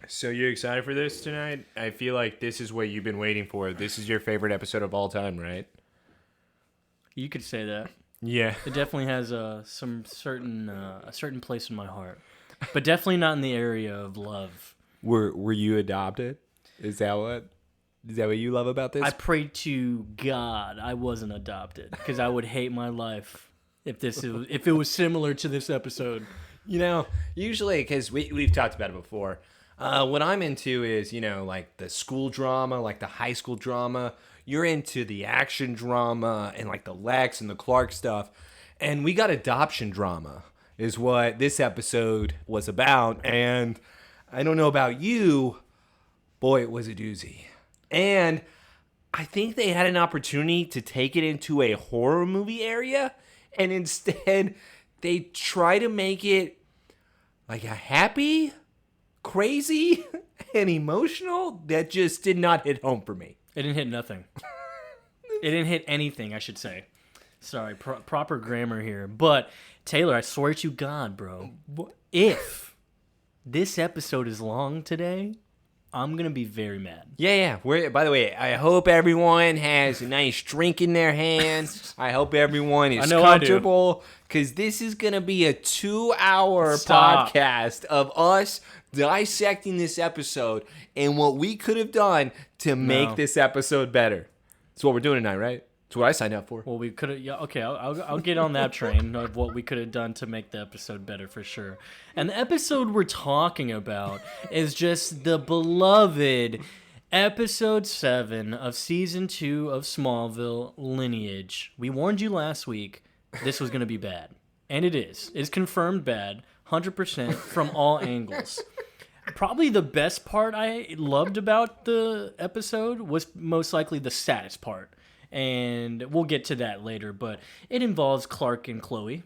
So you excited for this tonight? I feel like this is what you've been waiting for. This is your favorite episode of all time, right? You could say that. Yeah. It definitely has a certain place in my heart, but definitely not in the area of love. Were you adopted? Is that what you love about this? I prayed to God I wasn't adopted because I would hate my life if it was similar to this episode. You know, usually, because we've talked about it before, what I'm into is, like the school drama, like the high school drama. You're into the action drama and like the Lex and the Clark stuff. And we got adoption drama is what this episode was about. And I don't know about you, boy, it was a doozy. And I think they had an opportunity to take it into a horror movie area. And instead, they try to make it like a happy, crazy, and emotional that just did not hit home for me. It didn't hit nothing. It didn't hit anything, I should say. Sorry, proper grammar here. But, Taylor, I swear to God, bro, if this episode is long today, I'm going to be very mad. Yeah. By the way, I hope everyone has a nice drink in their hands. I hope everyone is comfortable. Because this is going to be a 2-hour podcast of us dissecting this episode and what we could have done to make this episode better. That's what we're doing tonight, right? That's what I signed up for. Well, we could have. Yeah, okay, I'll get on that train of what we could have done to make the episode better for sure. And the episode we're talking about is just the beloved episode 7 of season 2 of Smallville, Lineage. We warned you last week this was going to be bad, and it is. It's confirmed bad, 100% from all angles. Probably the best part I loved about the episode was most likely the saddest part. And we'll get to that later, but it involves Clark and Chloe.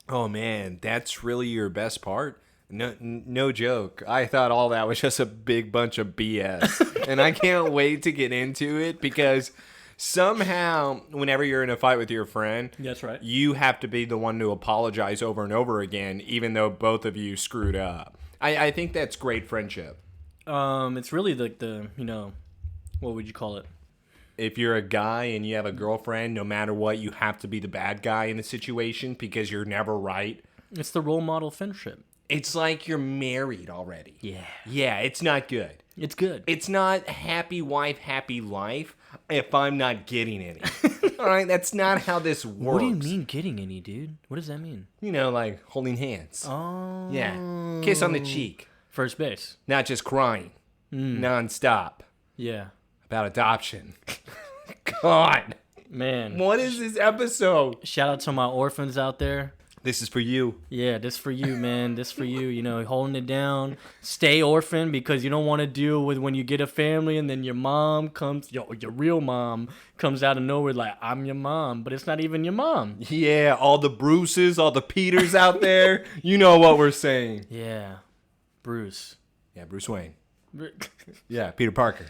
Oh, man, that's really your best part? No joke. I thought all that was just a big bunch of BS. And I can't wait to get into it because somehow, whenever you're in a fight with your friend, that's right, you have to be the one to apologize over and over again, even though both of you screwed up. I think that's great friendship. It's really like what would you call it? If you're a guy and you have a girlfriend, no matter what, you have to be the bad guy in the situation because you're never right. It's the role model friendship. It's like you're married already. Yeah. Yeah, it's not good. It's good. It's not happy wife, happy life if I'm not getting any. All right, that's not how this works. What do you mean getting any, dude? What does that mean? Like holding hands. Oh. Yeah. Kiss on the cheek. First base. Not just crying. Nonstop. Yeah. About adoption. God. Man. What is this episode? Shout out to my orphans out there. This is for you. Yeah, this for you, man. This for you. Holding it down. Stay orphan because you don't want to deal with when you get a family and then your mom comes, your real mom comes out of nowhere like, I'm your mom, but it's not even your mom. Yeah, all the Bruces, all the Peters out there. You know what we're saying. Yeah. Bruce. Yeah, Bruce Wayne. Yeah, Peter Parker.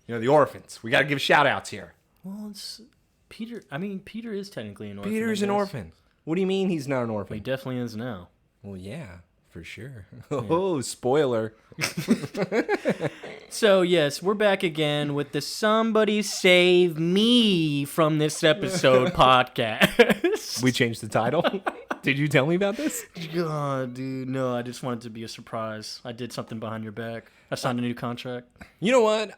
The orphans. We got to give shout-outs here. Well, it's Peter. I mean, Peter is technically an orphan. Peter's an orphan. What do you mean he's not an orphan? He definitely is now. Well, yeah, for sure. Oh, spoiler. So, yes, we're back again with the Somebody Save Me from This Episode podcast. We changed the title. Did you tell me about this? God, dude, no, I just wanted it to be a surprise. I did something behind your back. I signed a new contract. You know what?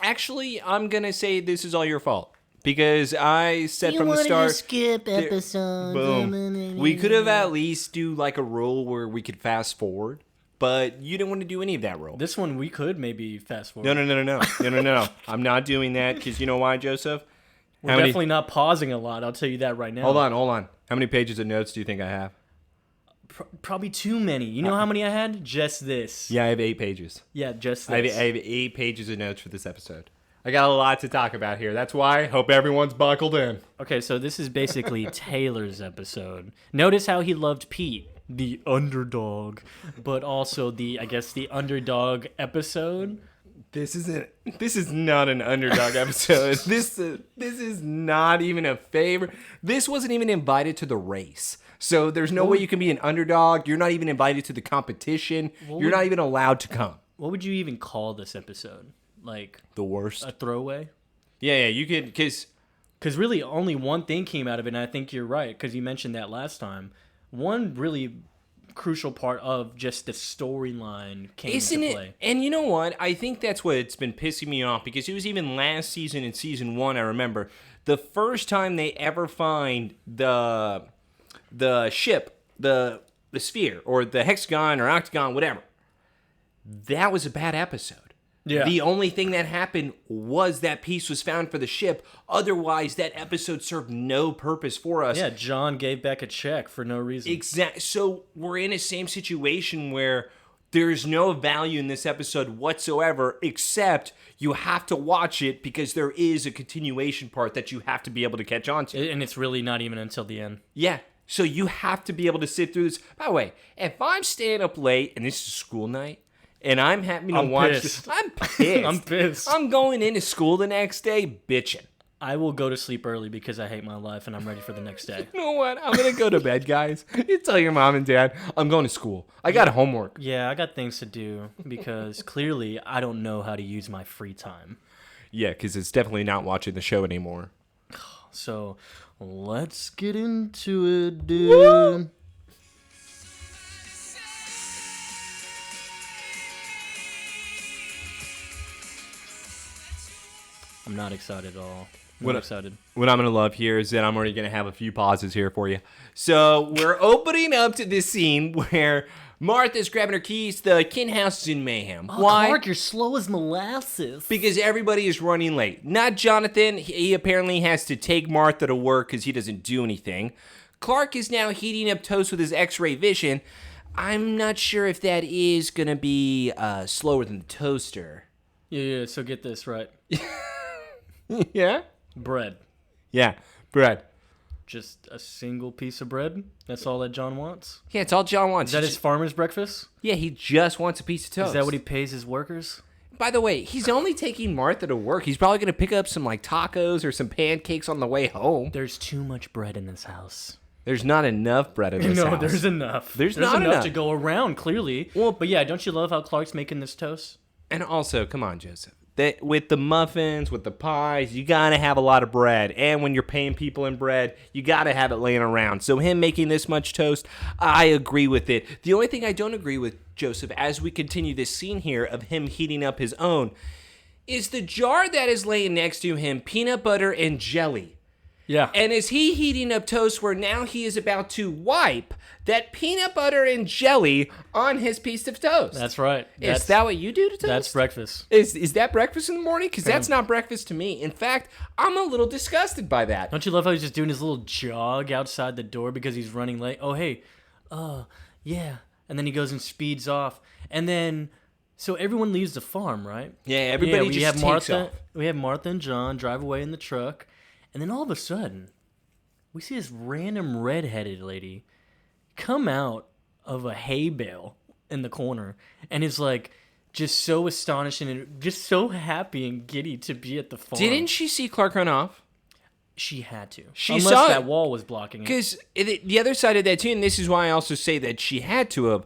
I'm going to say this is all your fault. Because I said from the start... to skip episodes. Boom. We could have at least do like a rule where we could fast forward. But you didn't want to do any of that rule. This one we could maybe fast forward. No. I'm not doing that because you know why, Joseph? We're definitely not pausing a lot. I'll tell you that right now. Hold on. How many pages of notes do you think I have? Probably too many. You know how many I had? Just this. Yeah, I have 8 pages. Yeah, just this. I have 8 pages of notes for this episode. I got a lot to talk about here. That's why I hope everyone's buckled in. Okay, so this is basically Taylor's episode. Notice how he loved Pete, the underdog, but also the underdog episode. This is not an underdog episode. This is not even a favor. This wasn't even invited to the race. So there's no way you can be an underdog. You're not even invited to the competition. You're not even allowed to come. what would you even call this episode? Like The worst. a throwaway? Yeah, you could, because Really only one thing came out of it, and I think you're right, because you mentioned that last time. One really crucial part of just the storyline came into play. And you know what? I think that's what's been pissing me off, because it was even last season in season 1, I remember, the first time they ever find the ship, the sphere, or the hexagon or octagon, whatever. That was a bad episode. Yeah. The only thing that happened was that piece was found for the ship. Otherwise, that episode served no purpose for us. Yeah, John gave back a check for no reason. Exactly. So we're in a same situation where there's no value in this episode whatsoever, except you have to watch it because there is a continuation part that you have to be able to catch on to. And it's really not even until the end. Yeah. So you have to be able to sit through this. By the way, if I'm staying up late and this is school night, and I'm happy to watch pissed. this, I'm pissed. I'm pissed. I'm going into school the next day bitching. I will go to sleep early because I hate my life and I'm ready for the next day. You know what? I'm going to go to bed, guys. You tell your mom and dad, I'm going to school. I got homework. Yeah, I got things to do because clearly I don't know how to use my free time. Yeah, because it's definitely not watching the show anymore. So let's get into it, dude. Woo! I'm not excited at all. Not excited. What I'm going to love here is that I'm already going to have a few pauses here for you. So we're opening up to this scene where Martha's grabbing her keys. The Kin house is in mayhem. Oh, Why? Clark, you're slow as molasses. Because everybody is running late. Not Jonathan. He apparently has to take Martha to work because he doesn't do anything. Clark is now heating up toast with his X-ray vision. I'm not sure if that is going to be slower than the toaster. Yeah, so get this right. Yeah? Bread. Yeah, bread. Just a single piece of bread? That's all that John wants? Yeah, it's all John wants. Is that his farmer's breakfast? Yeah, he just wants a piece of toast. Is that what he pays his workers? By the way, he's only taking Martha to work. He's probably going to pick up some like tacos or some pancakes on the way home. There's too much bread in this house. There's not enough bread in this house. No, there's enough. There's not enough to go around, clearly. Well, but yeah, don't you love how Clark's making this toast? And also, come on, Joseph. That with the muffins, with the pies, you gotta have a lot of bread. And when you're paying people in bread, you gotta have it laying around. So him making this much toast, I agree with it. The only thing I don't agree with, Joseph, as we continue this scene here of him heating up his own, is the jar that is laying next to him, peanut butter and jelly. Yeah. And is he heating up toast where now he is about to wipe that peanut butter and jelly on his piece of toast? That's right. Is that what you do to toast? That's breakfast. Is that breakfast in the morning? Because that's not breakfast to me. In fact, I'm a little disgusted by that. Don't you love how he's just doing his little jog outside the door because he's running late? Oh, hey. Yeah. And then he goes and speeds off. And then, so everyone leaves the farm, right? Yeah, everybody just takes Martha, off. We have Martha and John drive away in the truck. And then all of a sudden, we see this random redheaded lady come out of a hay bale in the corner and is like just so astonished and just so happy and giddy to be at the farm. Didn't she see Clark run off? She had to. She Unless saw that it. wall was blocking it. Because the other side of that too, and this is why I also say that she had to have,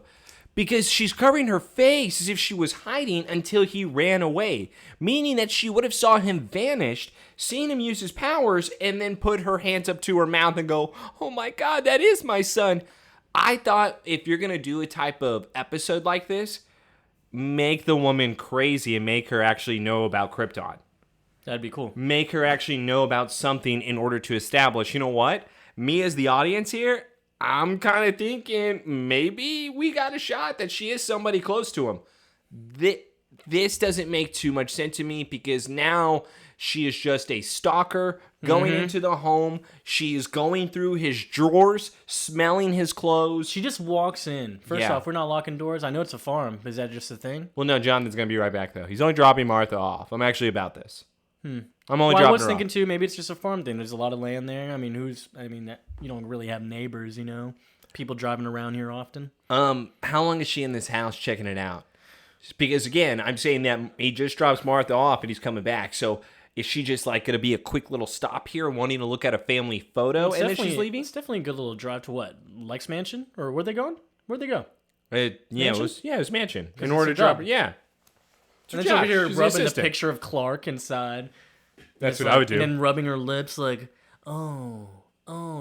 because she's covering her face as if she was hiding until he ran away, meaning that she would have saw him vanished, seen him use his powers, and then put her hands up to her mouth and go, "Oh my God, that is my son." I thought if you're going to do a type of episode like this, make the woman crazy and make her actually know about Krypton. That'd be cool. Make her actually know about something in order to establish, you know what? Me as the audience here, I'm kind of thinking maybe we got a shot that she is somebody close to him. This doesn't make too much sense to me because now she is just a stalker going into the home. She is going through his drawers, smelling his clothes. She just walks in. First Yeah. off, we're not locking doors. I know it's a farm. Is that just a thing? Well, no, Jonathan's going to be right back, though. He's only dropping Martha off. I'm actually about this. I'm only Well, dropping I was her thinking off. too, maybe it's just a farm thing. There's a lot of land there. I mean, you don't really have neighbors, you know? People driving around here often. How long is she in this house checking it out? Because again, I'm saying that he just drops Martha off and he's coming back. So is she just like going to be a quick little stop here, wanting to look at a family photo, and then she's leaving? It's definitely a good little drive to what? Like's mansion? Or where'd they go? Yeah, it Mansion? was mansion in it's order a to drop job. her. Yeah. And then she's over here She's rubbing the assistant. picture of Clark inside. That's It's what I would do. And then rubbing her lips like, oh.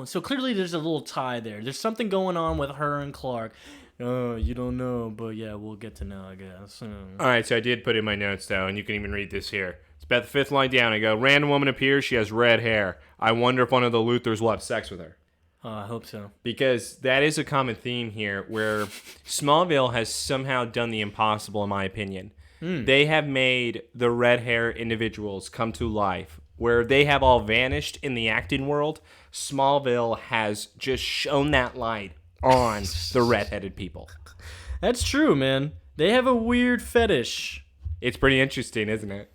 So clearly there's a little tie there. There's something going on with her and Clark. Oh, you don't know, but yeah, we'll get to know, I guess. All right, so I did put in my notes, though, and you can even read this here. It's about the fifth line down. I go, random woman appears. She has red hair. I wonder if one of the Luthers will have sex with her. I hope so. Because that is a common theme here where Smallville has somehow done the impossible, in my opinion. They have made the red hair individuals come to life. Where they have all vanished in the acting world, Smallville has just shown that light on the redheaded people. That's true, man. They have a weird fetish. It's pretty interesting, isn't it?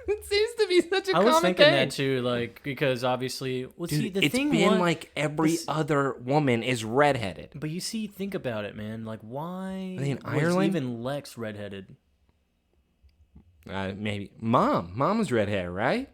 It seems to be such a common thing. I was thinking that too, like, because obviously, Dude, it's been like every other woman is redheaded. But you see, think about it, man. Like, why in was Ireland? even Lex redheaded? Maybe Mom was red hair, right?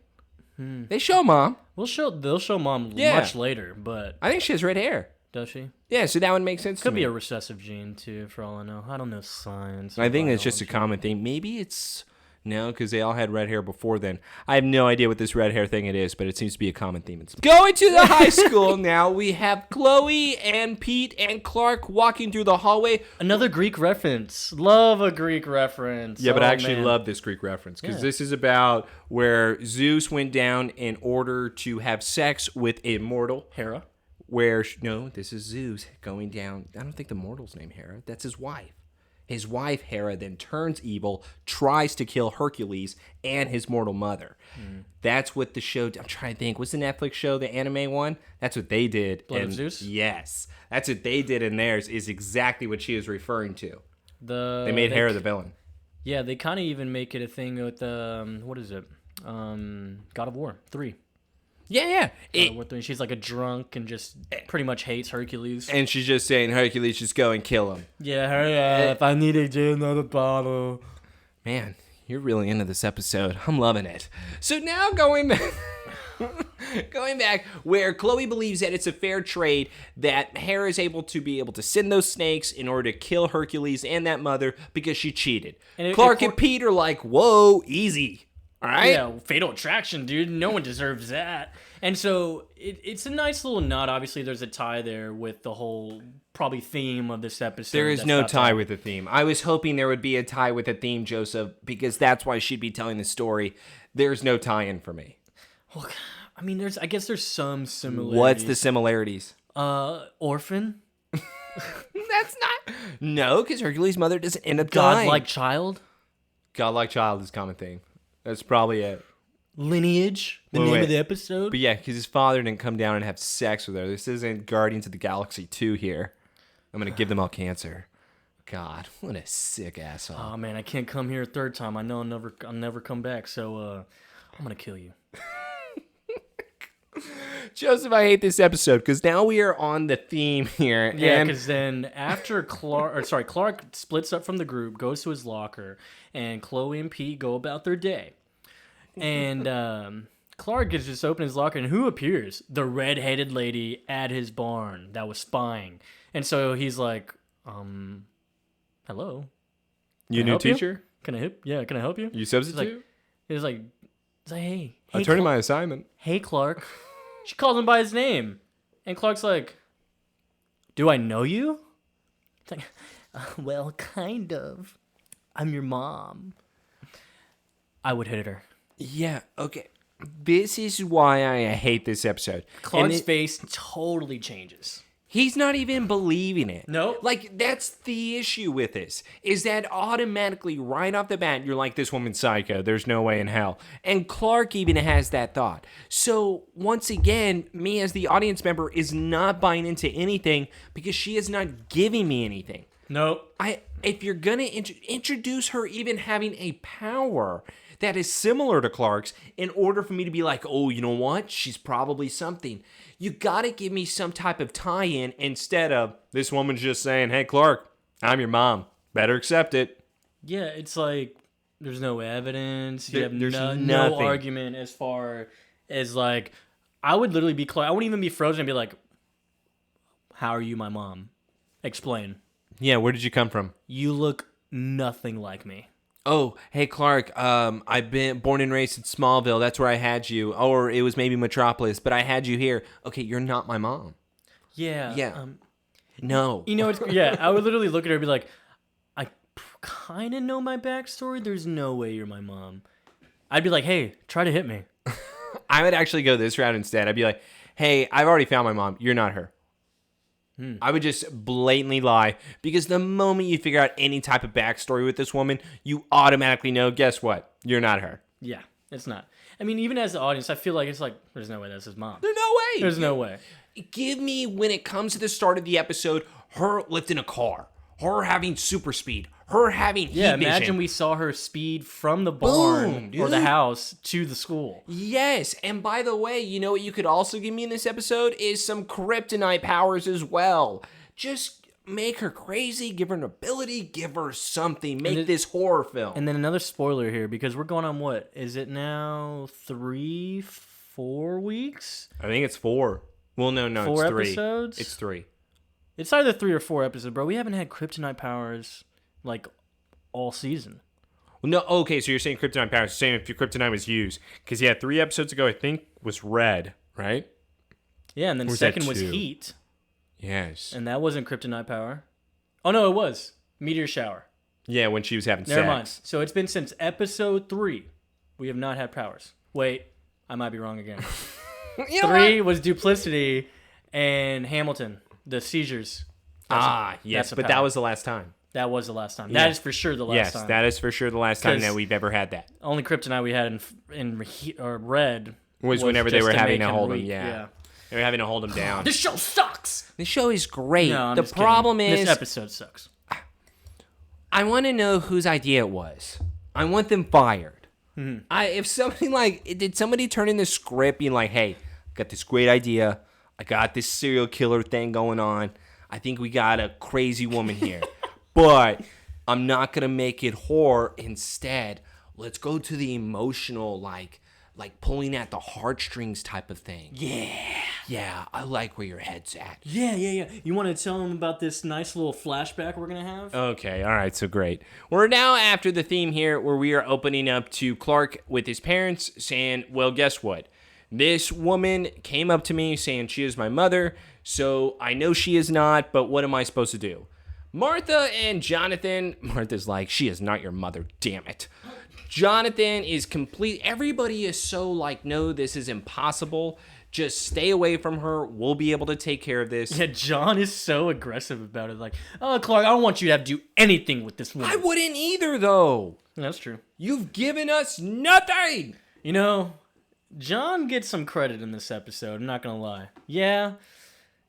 They show Mom. They'll show Mom Yeah. much later, but I think she has red hair. does she? Yeah, so that would make sense. Could to be me. a recessive gene too, for all I know. I don't know science. I or think it's just a biology. common thing. Maybe it's no, because they all had red hair before then. I have no idea what this red hair thing it is, but it seems to be a common theme. Going to the high school now, we have Chloe and Pete and Clark walking through the hallway. Another Greek reference. Love a Greek reference. Yeah, but I Oh, actually man. love this Greek reference because Yeah. this is about where Zeus went down in order to have sex with a mortal. Hera. No, this is Zeus going down. I don't think the mortal's name Hera. That's his wife. His wife, Hera, then turns evil, tries to kill Hercules and his mortal mother. That's what the show... I'm trying to think. What's the Netflix show, the anime one? That's what they did. Blood of Zeus? Yes. That's what they did in theirs is exactly what she is referring to. They made Hera the villain. Yeah, they kind of even make it a thing with, what is it? God of War 3. Yeah. God of War 3. She's like a drunk and just pretty much hates Hercules. And she's just saying, Hercules, just go and kill him. Yeah, hurry up. I need to do another bottle. Man, you're really into this episode. I'm loving it. So now going back where Chloe believes that it's a fair trade that Hera is able to send those snakes in order to kill Hercules and that mother because she cheated. And Clark and Pete are like, whoa, easy. All right? Yeah, fatal attraction, dude. No one deserves that. And so it's a nice little nod. Obviously, there's a tie there with the whole probably theme of this episode. There is that's no about tie to- with the theme. I was hoping there would be a tie with the theme, Joseph, because that's why she'd be telling the story. There's no tie-in for me. Well, I mean, I guess there's some similarities. What's the similarities? Orphan? That's not... No, because Hercules' mother doesn't end up dying. Godlike child? Godlike child is a common thing. That's probably it. Lineage? The Wait, name wait. of the episode? But yeah, because his father didn't come down and have sex with her. This isn't Guardians of the Galaxy 2 here. I'm going to give them all cancer. God, what a sick asshole. Oh, man, I can't come here a third time. I know I'll never come back, so I'm going to kill you. Joseph, I hate this episode because now we are on the theme here. Yeah, and because then after Clark splits up from the group, goes to his locker, and Chloe and Pete go about their day. And Clark gets just open his locker, and who appears? The red-headed lady at his barn that was spying. And so he's like, hello? you new help you? teacher? Can I help you? You substitute? He's like, hey, I'm turning my assignment. hey, Clark. She calls him by his name. And Clark's like, do I know you? It's like, well, kind of. I'm your mom. I would hit her. Yeah, okay. This is why I hate this episode. Clark's face totally changes. He's not even believing it. No. Like, that's the issue with this, is that automatically, right off the bat, you're like, this woman's psycho. There's no way in hell. And Clark even has that thought. So, once again, me as the audience member is not buying into anything because she is not giving me anything. Nope. If you're going to introduce her even having a power that is similar to Clark's in order for me to be like, oh, you know what? She's probably something. You got to give me some type of tie-in instead of this woman's just saying, hey, Clark, I'm your mom. Better accept it. Yeah, it's like there's no evidence. You have There's no nothing. argument as far as like, I would literally be Clark. I wouldn't even be frozen and be like, how are you my mom? Explain. Yeah, where did you come from? You look nothing like me. Oh, hey Clark, I've been born and raised in Smallville. That's where I had you. Or it was maybe Metropolis, but I had you here. Okay, you're not my mom. Yeah. Yeah. No. You know, yeah, I would literally look at her and be like, I kind of know my backstory. There's no way you're my mom. I'd be like, hey, try to hit me. I would actually go this route instead. I'd be like, hey, I've already found my mom. You're not her. I would just blatantly lie because the moment you figure out any type of backstory with this woman, you automatically know, guess what? You're not her. Yeah, it's not. I mean, even as the audience, I feel like it's like, there's no way that's his mom. There's no way. There's no way. Give me, when it comes to the start of the episode, her lifting a car, her having super speed, her having heat vision. Imagine we saw her speed from the barn Boom, or the dude. house to the school. Yes, and by the way, you know what you could also give me in this episode is some kryptonite powers as well. Just make her crazy, give her an ability, give her something, make this horror film. And then another spoiler here, because we're going on what? Is it now 4 weeks? I think it's 4. Well, no, Four it's 3. episodes? It's 3. It's either 3 or 4 episodes, bro. We haven't had kryptonite powers like all season. Well, no, okay, so you're saying kryptonite powers, saying if your kryptonite was used. Because, yeah, 3 episodes ago, I think, was red, right? Yeah, and then second was 2? heat, Yes. and that wasn't kryptonite power. Oh, no, it was. Meteor shower. Yeah, when she was having Never sex. mind. So it's been since episode 3. We have not had powers. Wait, I might be wrong again. You know 3 was duplicity and Hamilton, the seizures. Yes, that's a but power. that was the last time. That was the last time. Yeah. That is for sure the last Yes, time. that is for sure the last time 'Cause that we've ever had that. Only kryptonite we had or red Was whenever they just were to having make to hold him, weak. yeah. They were having to hold him down. This show sucks. The show is great. No, I'm the just kidding. problem is, this episode sucks. I want to know whose idea it was. I want them fired. If somebody did somebody turn in the script being like, hey, I got this great idea. I got this serial killer thing going on. I think we got a crazy woman here. But I'm not going to make it horror. Instead, let's go to the emotional, like pulling at the heartstrings type of thing. Yeah, I like where your head's at. Yeah. You want to tell them about this nice little flashback we're going to have? Okay, all right, so great. We're now after the theme here where we are opening up to Clark with his parents saying, well, guess what? This woman came up to me saying she is my mother, so I know she is not, but what am I supposed to do? Martha and Jonathan, Martha's like, she is not your mother, damn it. Jonathan is complete, everybody is so like, no, this is impossible. Just stay away from her. We'll be able to take care of this. Yeah, John is so aggressive about it. Like, oh, Clark, I don't want you to have to do anything with this woman. I wouldn't either, though. That's true. You've given us nothing. You know, John gets some credit in this episode. I'm not going to lie. Yeah,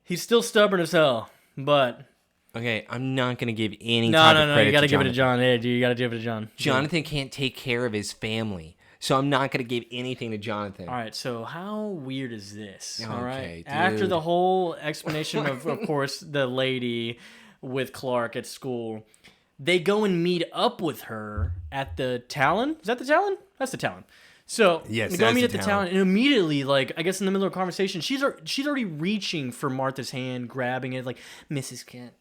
he's still stubborn as hell, but... Okay, I'm not going to give any type of credit you got to to give it to Jonathan. John. Hey, dude, you got to give it to John. Jonathan can't take care of his family, so I'm not going to give anything to Jonathan. All right, so how weird is this? All right, Okay, dude. after the whole explanation of course, the lady with Clark at school, they go and meet up with her at the Talon. Is that the Talon? That's the Talon. So Yes, they go that's meet the at the Talon. Talon, and immediately, like I guess in the middle of a conversation, she's already reaching for Martha's hand, grabbing it, like Mrs. Kent.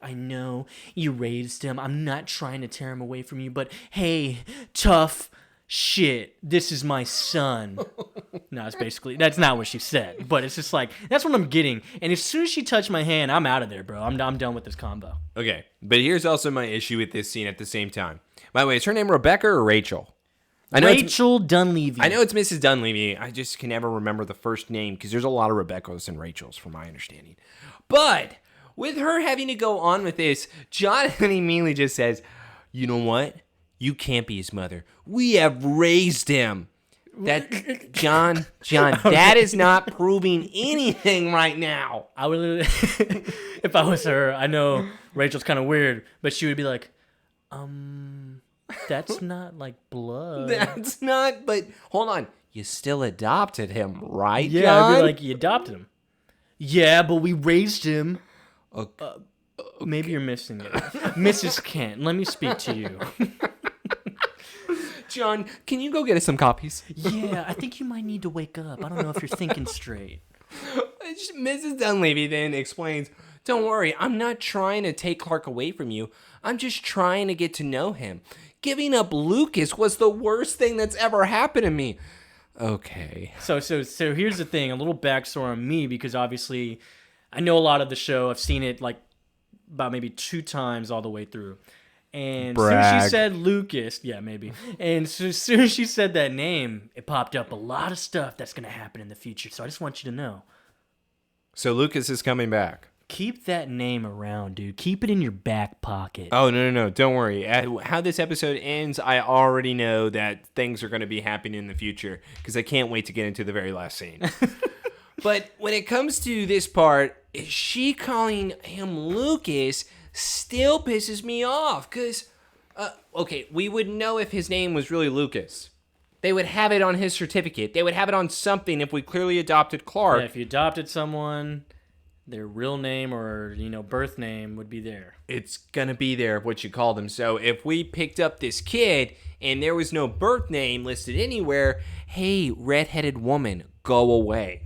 I know you raised him. I'm not trying to tear him away from you, but hey, tough shit. This is my son. No, it's basically, that's not what she said, but it's just like, that's what I'm getting. And as soon as she touched my hand, I'm out of there, bro. I'm done with this combo. Okay, but here's also my issue with this scene at the same time. By the way, is her name Rebecca or Rachel? Rachel Dunleavy. I know it's Mrs. Dunleavy. I just can never remember the first name because there's a lot of Rebeccas and Rachels from my understanding. But with her having to go on with this, Jonathan immediately just says, you know what? You can't be his mother. We have raised him. That John, that is not proving anything right now. I would literally, if I was her, I know Rachel's kind of weird, but she would be like, that's not like blood. That's not, but hold on. You still adopted him, right, Yeah, John? I'd be like, you adopted him. Yeah, but we raised him. Maybe you're missing it. Mrs. Kent, let me speak to you. John, can you go get us some copies? Yeah, I think you might need to wake up. I don't know if you're thinking straight. Mrs. Dunleavy then explains, Don't worry, I'm not trying to take Clark away from you. I'm just trying to get to know him. Giving up Lucas was the worst thing that's ever happened to me. Okay. So here's the thing, a little backstory on me, because obviously I know a lot of the show. I've seen it like about maybe 2 times all the way through. And as soon as she said Lucas, yeah, maybe. And so as soon as she said that name, it popped up a lot of stuff that's going to happen in the future. So I just want you to know. So Lucas is coming back. Keep that name around, dude. Keep it in your back pocket. Oh, no. Don't worry. How this episode ends, I already know that things are going to be happening in the future because I can't wait to get into the very last scene. But when it comes to this part, she calling him Lucas still pisses me off because, okay, we would know if his name was really Lucas. They would have it on his certificate. They would have it on something if we clearly adopted Clark. Yeah, if you adopted someone, their real name or, birth name would be there. It's going to be there, what you call them. So if we picked up this kid and there was no birth name listed anywhere, hey, redheaded woman, go away.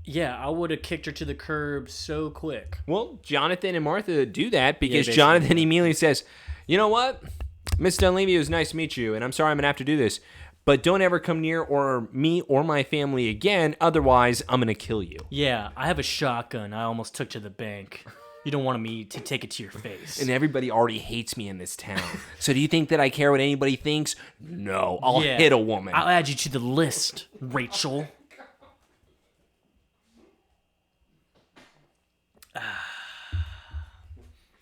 Yeah, I would have kicked her to the curb so quick. Well, Jonathan and Martha do that because Jonathan immediately says, you know what? Miss Dunleavy, it was nice to meet you, and I'm sorry I'm going to have to do this. But don't ever come near or me or my family again. Otherwise, I'm going to kill you. Yeah, I have a shotgun I almost took to the bank. You don't want me to take it to your face. And everybody already hates me in this town. So do you think that I care what anybody thinks? No, I'll hit a woman. I'll add you to the list, Rachel.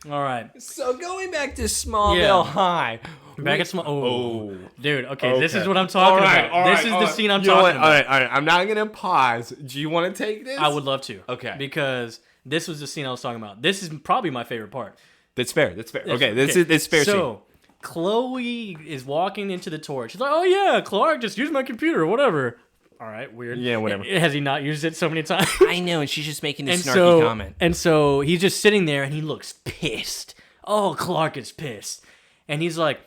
All right. So going back to Smallville High. Back at Oh. Dude, okay, this is what I'm talking about. This is the scene I'm talking about. All right. I'm not going to pause. Do you want to take this? I would love to. Okay. Because this was the scene I was talking about. This is probably my favorite part. That's fair. Okay, this is fair. So, Chloe is walking into the torch. She's like, oh yeah, Clark just used my computer or whatever. All right, weird. Yeah, whatever. Has he not used it so many times? I know, and she's just making this snarky comment. And so he's just sitting there, and he looks pissed. Oh, Clark is pissed. And he's like,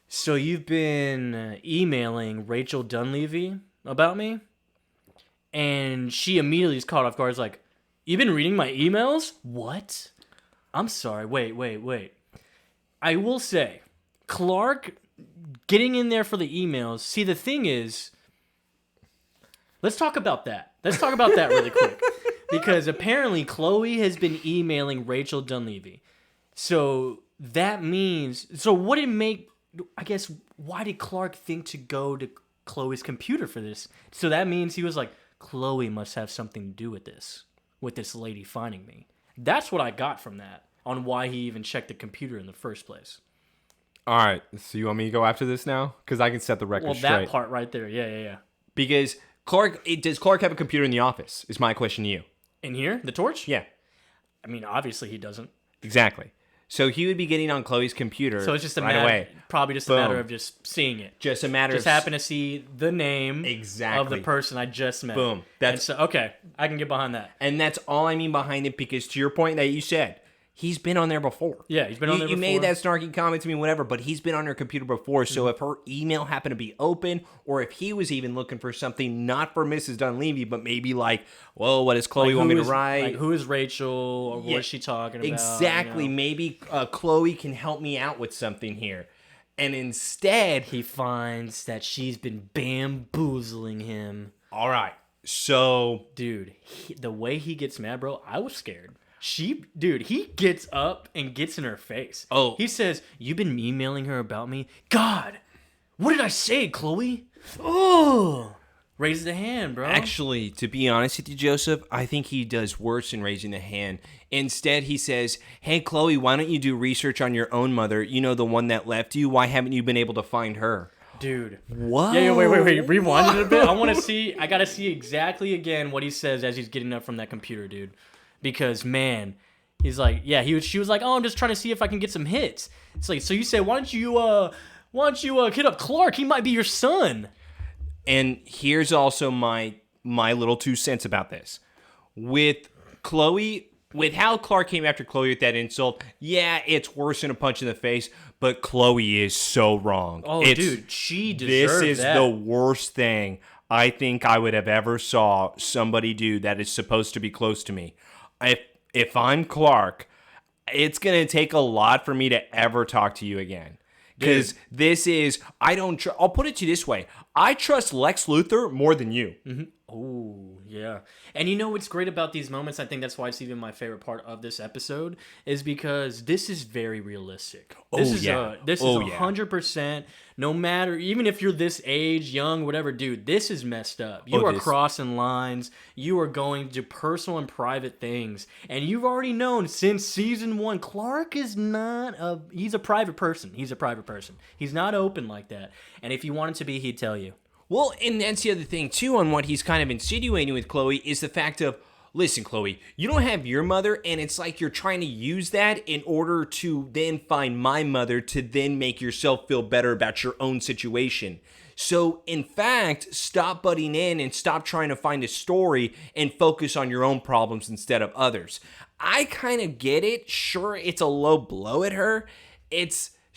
so you've been emailing Rachel Dunleavy about me? And she immediately is caught off guard. Is like, you've been reading my emails? What? I'm sorry. Wait. I will say, Clark getting in there for the emails. See, the thing is, let's talk about that. Let's talk about that really quick. Because apparently Chloe has been emailing Rachel Dunleavy. So that means... So what did make... I guess, why did Clark think to go to Chloe's computer for this? So that means he was like, Chloe must have something to do with this lady finding me. That's what I got from that, on why he even checked the computer in the first place. All right, so you want me to go after this now? Because I can set the record straight. Well, that part right there, yeah. Because does Clark have a computer in the office, is my question to you. In here? The torch? Yeah. I mean, obviously he doesn't. Exactly. So he would be getting on Chloe's computer so it's just away. Probably just Boom. a matter of just seeing it. Just a matter just happen to see the name of the person I just met. Boom. Okay, I can get behind that. And that's all I mean behind it, because to your point that you said, he's been on there before. Yeah, he's been on there before. You made that snarky comment to me, whatever, but he's been on her computer before. So if her email happened to be open, or if he was even looking for something not for Mrs. Dunleavy, but maybe like, well, what does Chloe want me to write? Like, who is Rachel, or what is she talking about? Exactly. Maybe Chloe can help me out with something here. And instead, he finds that she's been bamboozling him. All right. So, dude, the way he gets mad, bro, I was scared. He gets up and gets in her face. Oh. He says, you've been emailing her about me? God, what did I say, Chloe? Oh. Raise the hand, bro. Actually, to be honest with you, Joseph, I think he does worse in raising the hand. Instead, he says, hey, Chloe, why don't you do research on your own mother? You know, the one that left you. Why haven't you been able to find her? Dude. What? Yeah, wait. Rewind it a bit. I got to see exactly again what he says as he's getting up from that computer, dude. Because, man, he's like, yeah, she was like, oh, I'm just trying to see if I can get some hits. It's like, so you say, why don't you hit up Clark? He might be your son. And here's also my little 2 cents about this. With Chloe, with how Clark came after Chloe with that insult, yeah, it's worse than a punch in the face, but Chloe is so wrong. Oh, dude, she deserves This is the worst thing I think I would have ever saw somebody do that is supposed to be close to me. if I'm Clark, it's going to take a lot for me to ever talk to you again. Because this is, I'll put it to you this way. I trust Lex Luthor more than you. Mm-hmm. Oh, yeah. And you know what's great about these moments? I think that's why it's even my favorite part of this episode, is because this is very realistic. This is 100%, no matter, even if you're this age, young, whatever, dude, this is messed up. You are crossing lines. You are going to personal and private things. And you've already known since season 1, Clark is he's a private person. He's a private person. He's not open like that. And if you wanted to be, he'd tell you. Well, and that's the other thing, too, on what he's kind of insinuating with Chloe is the fact of, listen, Chloe, you don't have your mother, and it's like you're trying to use that in order to then find my mother to then make yourself feel better about your own situation. So, in fact, stop butting in and stop trying to find a story and focus on your own problems instead of others. I kind of get it. Sure, it's a low blow at her.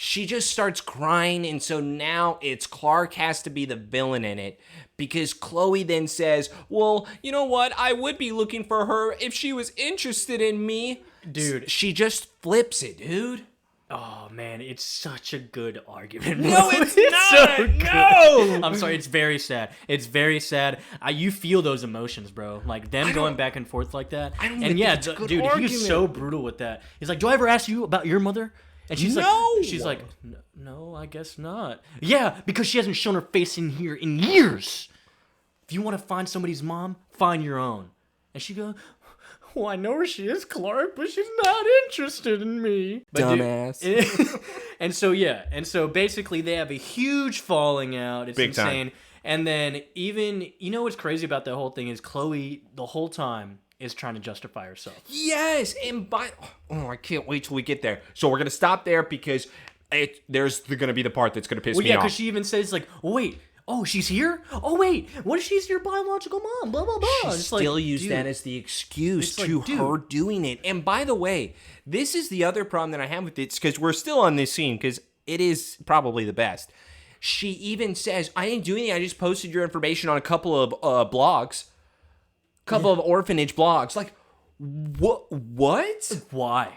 She just starts crying, and so now it's Clark has to be the villain in it because Chloe then says, well, you know what? I would be looking for her if she was interested in me. Dude. She just flips it, dude. Oh, man, it's such a good argument. No, it's not. So no. I'm sorry, it's very sad. It's very sad. You feel those emotions, bro. Like them going back and forth like that. I don't think it's a good dude, argument. he was so brutal with that. He's like, do I ever ask you about your mother? And she's like, no, I guess not. Yeah, because she hasn't shown her face in here in years. If you want to find somebody's mom, find your own. And she goes, well, I know where she is, Clark, but she's not interested in me. But dumbass. Dude, and so basically they have a huge falling out. It's Big insane. time. And then even, you know what's crazy about the whole thing is Chloe, the whole time, is trying to justify herself. Yes, and I can't wait till we get there. So we're gonna stop there because there's gonna be the part that's gonna piss me off. Well, yeah, because she even says like, oh, wait, oh, she's here? Oh, wait, what if she's your biological mom? Blah, blah, blah. She still used that as the excuse to her doing it. And by the way, this is the other problem that I have with it, because we're still on this scene, because it is probably the best. She even says, I didn't do anything, I just posted your information on a couple of blogs. Couple of orphanage blogs. Like, what? Why?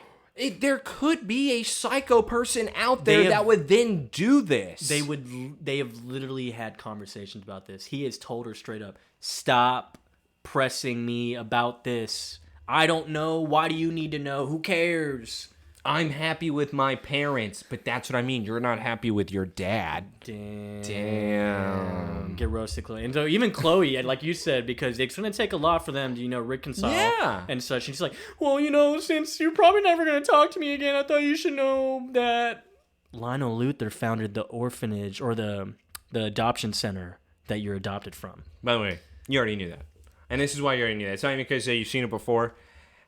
There could be a psycho person out there that would then do this. They have literally had conversations about this. He has told her straight up, stop pressing me about this. I don't know. Why do you need to know? Who cares? I'm happy with my parents, but that's what I mean. You're not happy with your dad. Damn. Get roasted, Chloe. And so even Chloe, like you said, because it's going to take a lot for them to, reconcile and such. And she's like, well, since you're probably never going to talk to me again, I thought you should know that Lionel Luthor founded the orphanage or the adoption center that you're adopted from. By the way, you already knew that. And this is why you already knew that. It's not even because you've seen it before.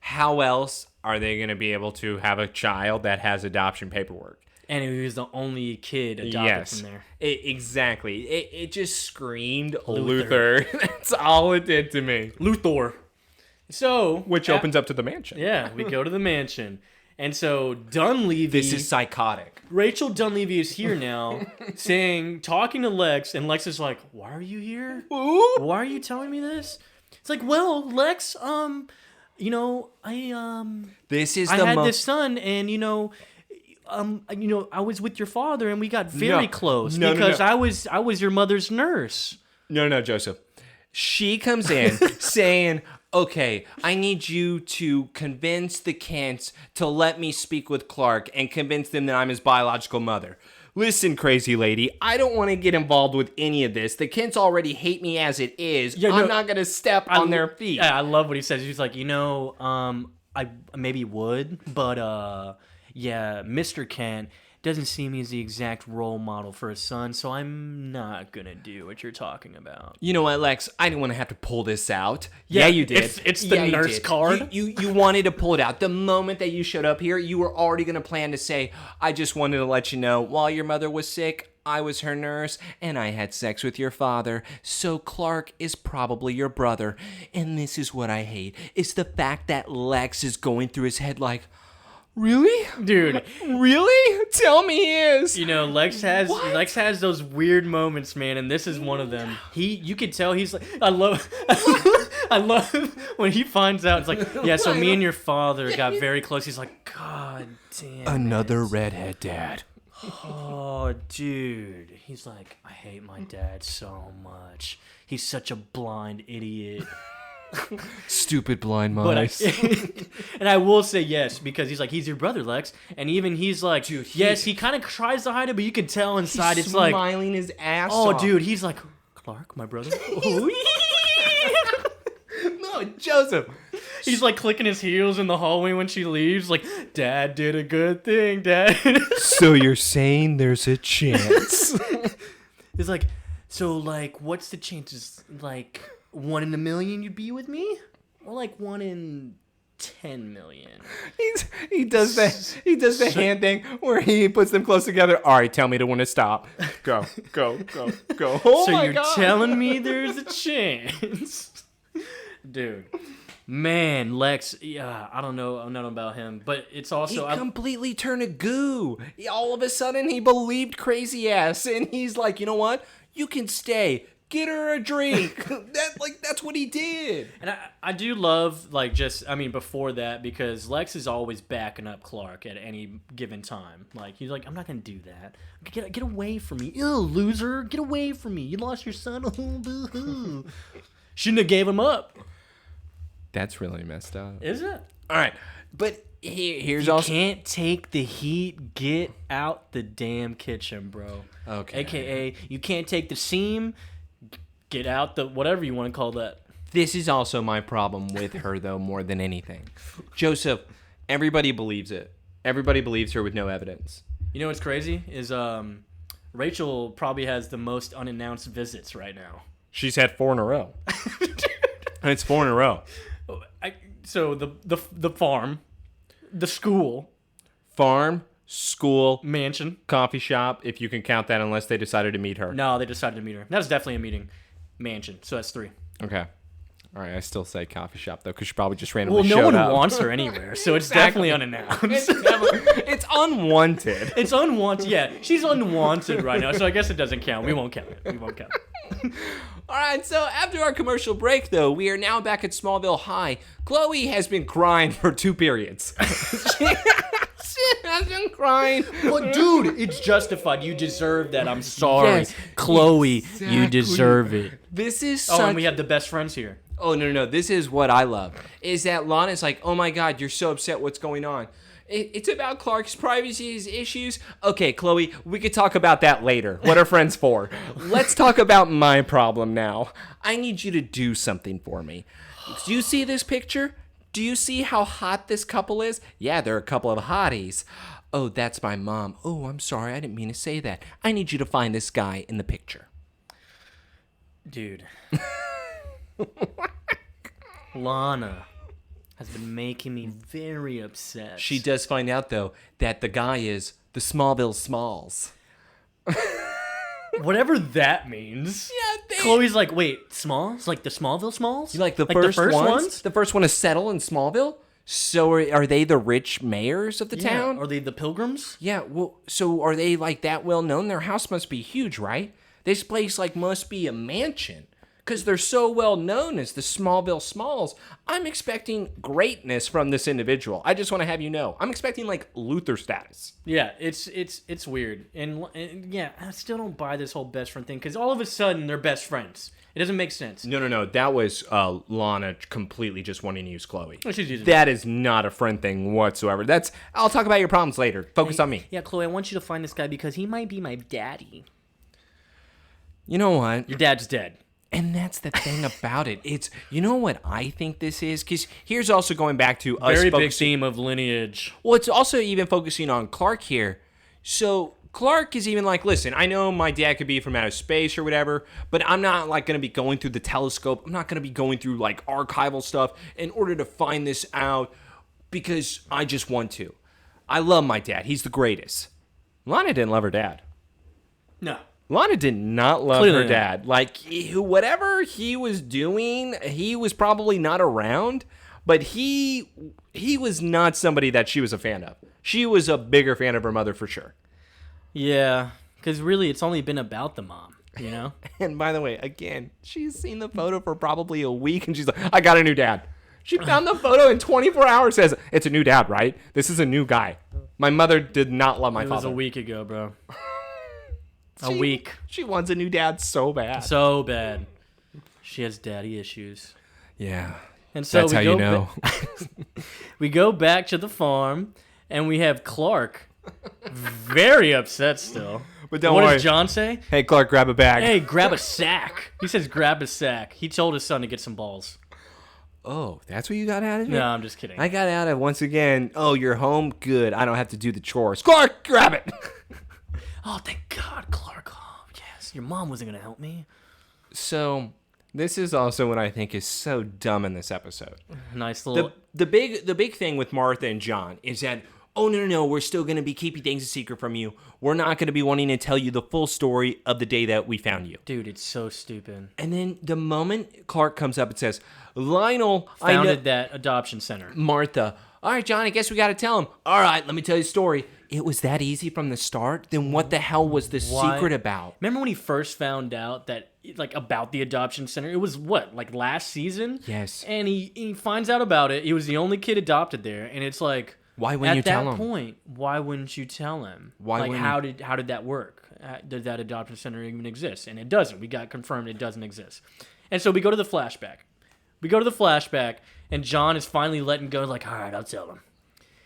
How else are they going to be able to have a child that has adoption paperwork? And he was the only kid adopted from there. Exactly. It just screamed Luthor. That's all it did to me. Luthor. So, which opens up to the mansion. Yeah, we go to the mansion. And so Dunleavy... This is psychotic. Rachel Dunleavy is here now, talking to Lex, and Lex is like, why are you here? Ooh. Why are you telling me this? It's like, well, Lex, I had this son, and I was with your father, and we got very close because I was your mother's nurse. No, Joseph. She comes in saying, okay, I need you to convince the Kents to let me speak with Clark and convince them that I'm his biological mother. Listen, crazy lady, I don't want to get involved with any of this. The Kents already hate me as it is. I'm not going to step on their feet. Yeah, I love what he says. He's like, I maybe would, but Mr. Kent doesn't see me as the exact role model for a son, so I'm not going to do what you're talking about. You know what, Lex? I didn't want to have to pull this out. Yeah, you did. It's the nurse card. You wanted to pull it out. The moment that you showed up here, you were already going to plan to say, I just wanted to let you know, while your mother was sick, I was her nurse, and I had sex with your father, so Clark is probably your brother. And this is what I hate. It's the fact that Lex is going through his head like, really? Dude. Really? Tell me he is. Lex has those weird moments, man, and this is one of them. You could tell he's like, I I love when he finds out. It's like, yeah, so me and your father got very close. He's like, God damn Another it. redhead dad. Oh, dude. He's like, I hate my dad so much. He's such a blind idiot. Stupid blind But mice. and I will say yes, because he's like, he's your brother, Lex. And even he's like, Dude, yes, he kind of tries to hide it, but you can tell inside it's like, smiling his ass oh, off. dude, he's like, Clark, my brother. No, Joseph. He's like clicking his heels in the hallway when she leaves, like, Dad did a good thing, Dad. So you're saying there's a chance? He's like, so, like, what's the chances? Like, 1 in a million you'd be with me? Or like 1 in 10 million? He does the hand thing where he puts them close together. All right, tell me when to stop. Go. Oh So my you're God. telling me there's a chance? Dude. Man, Lex, yeah, I don't know about him, but it's also... He completely turned to goo. All of a sudden, he believed crazy ass, and he's like, you know what? You can stay. Get her a drink. That's what he did. And I do love, like, before that, because Lex is always backing up Clark at any given time. Like, he's like, I'm not going to do that. Get away from me. Ew, loser. Get away from me. You lost your son. Oh, boo-hoo. Shouldn't have gave him up. That's really messed up. Is it? All right, but here's You also... can't take the heat. Get out the damn kitchen, bro. Okay. AKA, you can't take the seam. Get out the whatever you want to call that. This is also my problem with her, though, more than anything. Joseph, everybody believes it. Everybody believes her with no evidence. You know what's crazy is Rachel probably has the most unannounced visits right now. She's had 4 in a row. And it's 4 in a row. So the farm, the school, Farm, school, mansion. coffee shop, if you can count that, unless they decided to meet her. No, they decided to meet her. That was definitely a meeting. Mansion. So that's 3. Okay. All right, I still say coffee shop, though, because she probably just Well, randomly no showed one up. wants her anywhere, so it's Exactly. definitely unannounced. It's unwanted. It's unwanted. Yeah, she's unwanted right now, so I guess it doesn't count. We won't count it. All right, so after our commercial break, though, we are now back at Smallville High. Chloe has been crying for 2 periods. She has been crying. Well, dude, it's justified. You deserve that. I'm sorry. Yes, Chloe, exactly. you deserve it. This is Oh, such... and we have the best friends here. Oh, no. This is what I love. Is that Lana's like, oh my God, you're so upset. What's going on? It's about Clark's privacy issues. Okay, Chloe, we could talk about that later. What are friends for? Let's talk about my problem now. I need you to do something for me. Do you see this picture? Do you see how hot this couple is? Yeah, they're a couple of hotties. Oh, that's my mom. Oh, I'm sorry. I didn't mean to say that. I need you to find this guy in the picture. Dude. Lana has been making me very upset. She does find out, though, that the guy is the Smallville Smalls. Whatever that means. Yeah, Chloe's like, wait, Smalls? Like the Smallville Smalls? You like the like first, the first ones? The first one to settle in Smallville? So are they the rich mayors of the Yeah. town? Are they the Pilgrims? Yeah, well, so are they like that well known? Their house must be huge, right? This place like must be a mansion. Because they're so well known as the Smallville Smalls. I'm expecting greatness from this individual. I just want to have you know. I'm expecting like Luther status. Yeah, it's weird. And yeah, I still don't buy this whole best friend thing because all of a sudden they're best friends. It doesn't make sense. No. That was Lana completely just wanting to use Chloe. Oh, she's using That is not a friend thing whatsoever. I'll talk about your problems later. Focus on me. Yeah, Chloe, I want you to find this guy because he might be my daddy. You know what? Your dad's dead. And that's the thing about it. It's, you know what I think this is? Because here's also going back to us Very big focusing... theme of Lineage. Well, it's also even focusing on Clark here. So Clark is even like, listen, I know my dad could be from outer space or whatever, but I'm not like going to be going through the telescope. I'm not going to be going through like archival stuff in order to find this out because I just want to. I love my dad. He's the greatest. Lana didn't love her dad. No. Lana did not love Clearly her not. dad. Like, whatever he was doing, he was probably not around, but he was not somebody that she was a fan of. She was a bigger fan of her mother for sure. Yeah, because really it's only been about the mom. you know? And by the way, again, she's seen the photo for probably a week, and she's like, I got a new dad. She found the photo in 24 hours, says, it's a new dad, right? This is a new guy. My mother did not love my father. It was a week ago, bro. A week. She wants a new dad so bad. So bad. She has daddy issues. Yeah. And so that's how you know. We go back to the farm, and we have Clark very upset still. But don't what worry. does John say? Hey, Clark, grab a bag. Hey, grab a sack. He says grab a sack. He told his son to get some balls. Oh, that's what you got out of it? No, I'm just kidding. I got out of once again. Oh, you're home? Good. I don't have to do the chores. Clark, grab it. Oh, thank God, Clark. Oh, yes. Your mom wasn't going to help me. So, this is also what I think is so dumb in this episode. Nice little... The big thing with Martha and John is that, oh, no, we're still going to be keeping things a secret from you. We're not going to be wanting to tell you the full story of the day that we found you. Dude, it's so stupid. And then the moment Clark comes up and says, Lionel founded that adoption center. Martha, all right, John, I guess we got to tell him. All right, let me tell you a story. It was that easy from the start? Then what the hell was the secret about? Remember when he first found out that, like, about the adoption center? It was, what, like last season? Yes. And he finds out about it. He was the only kid adopted there. And it's like... Why wouldn't you tell him? At that point, why wouldn't you tell him? Why? Like, how did that work? Did that adoption center even exist? And it doesn't. We got confirmed it doesn't exist. And so we go to the flashback. And John is finally letting go, like, all right, I'll tell him.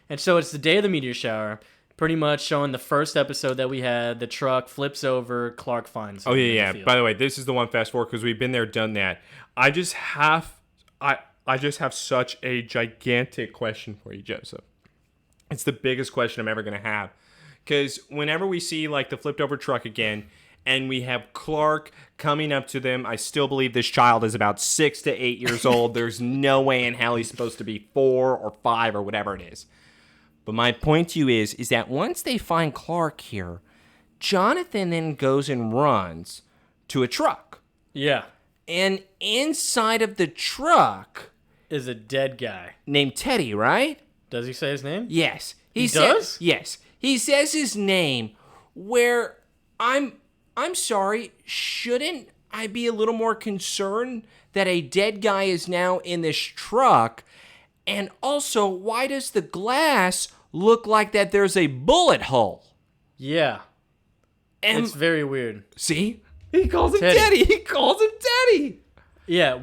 And so it's the day of the meteor shower, pretty much showing the first episode that we had. The truck flips over, Clark finds him. Oh, yeah. By the way, this is the one fast forward because we've been there, done that. I just have such a gigantic question for you, Joseph. It's the biggest question I'm ever going to have. Because whenever we see, like, the flipped over truck again, and we have Clark coming up to them, I still believe this child is about 6 to 8 years old. There's no way in hell he's supposed to be 4 or 5 or whatever it is. But my point to you is that once they find Clark here, Jonathan then goes and runs to a truck. Yeah. And inside of the truck... is a dead guy. Named Teddy, right? Does he say his name? Yes. He does? Yes. He says his name where I'm sorry, shouldn't I be a little more concerned that a dead guy is now in this truck? And also, why does the glass look like that there's a bullet hole? Yeah. And it's very weird. See? He calls him Teddy. He calls him Teddy. Yeah,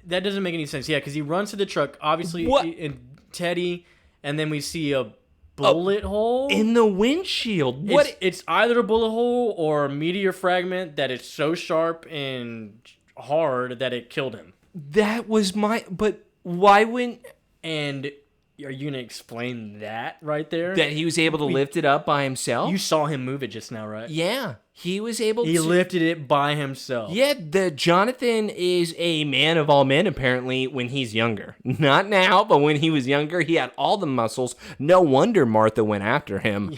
that doesn't make any sense. Yeah, because he runs to the truck, obviously, and Teddy, and then we see a bullet hole in the windshield. It's either a bullet hole or a meteor fragment that is so sharp and hard that it killed him. That was but why wouldn't... And are you going to explain that right there? That he was able to lift it up by himself? You saw him move it just now, right? Yeah. He was able to... He lifted it by himself. Yeah, Jonathan is a man of all men, apparently, when he's younger. Not now, but when he was younger, he had all the muscles. No wonder Martha went after him.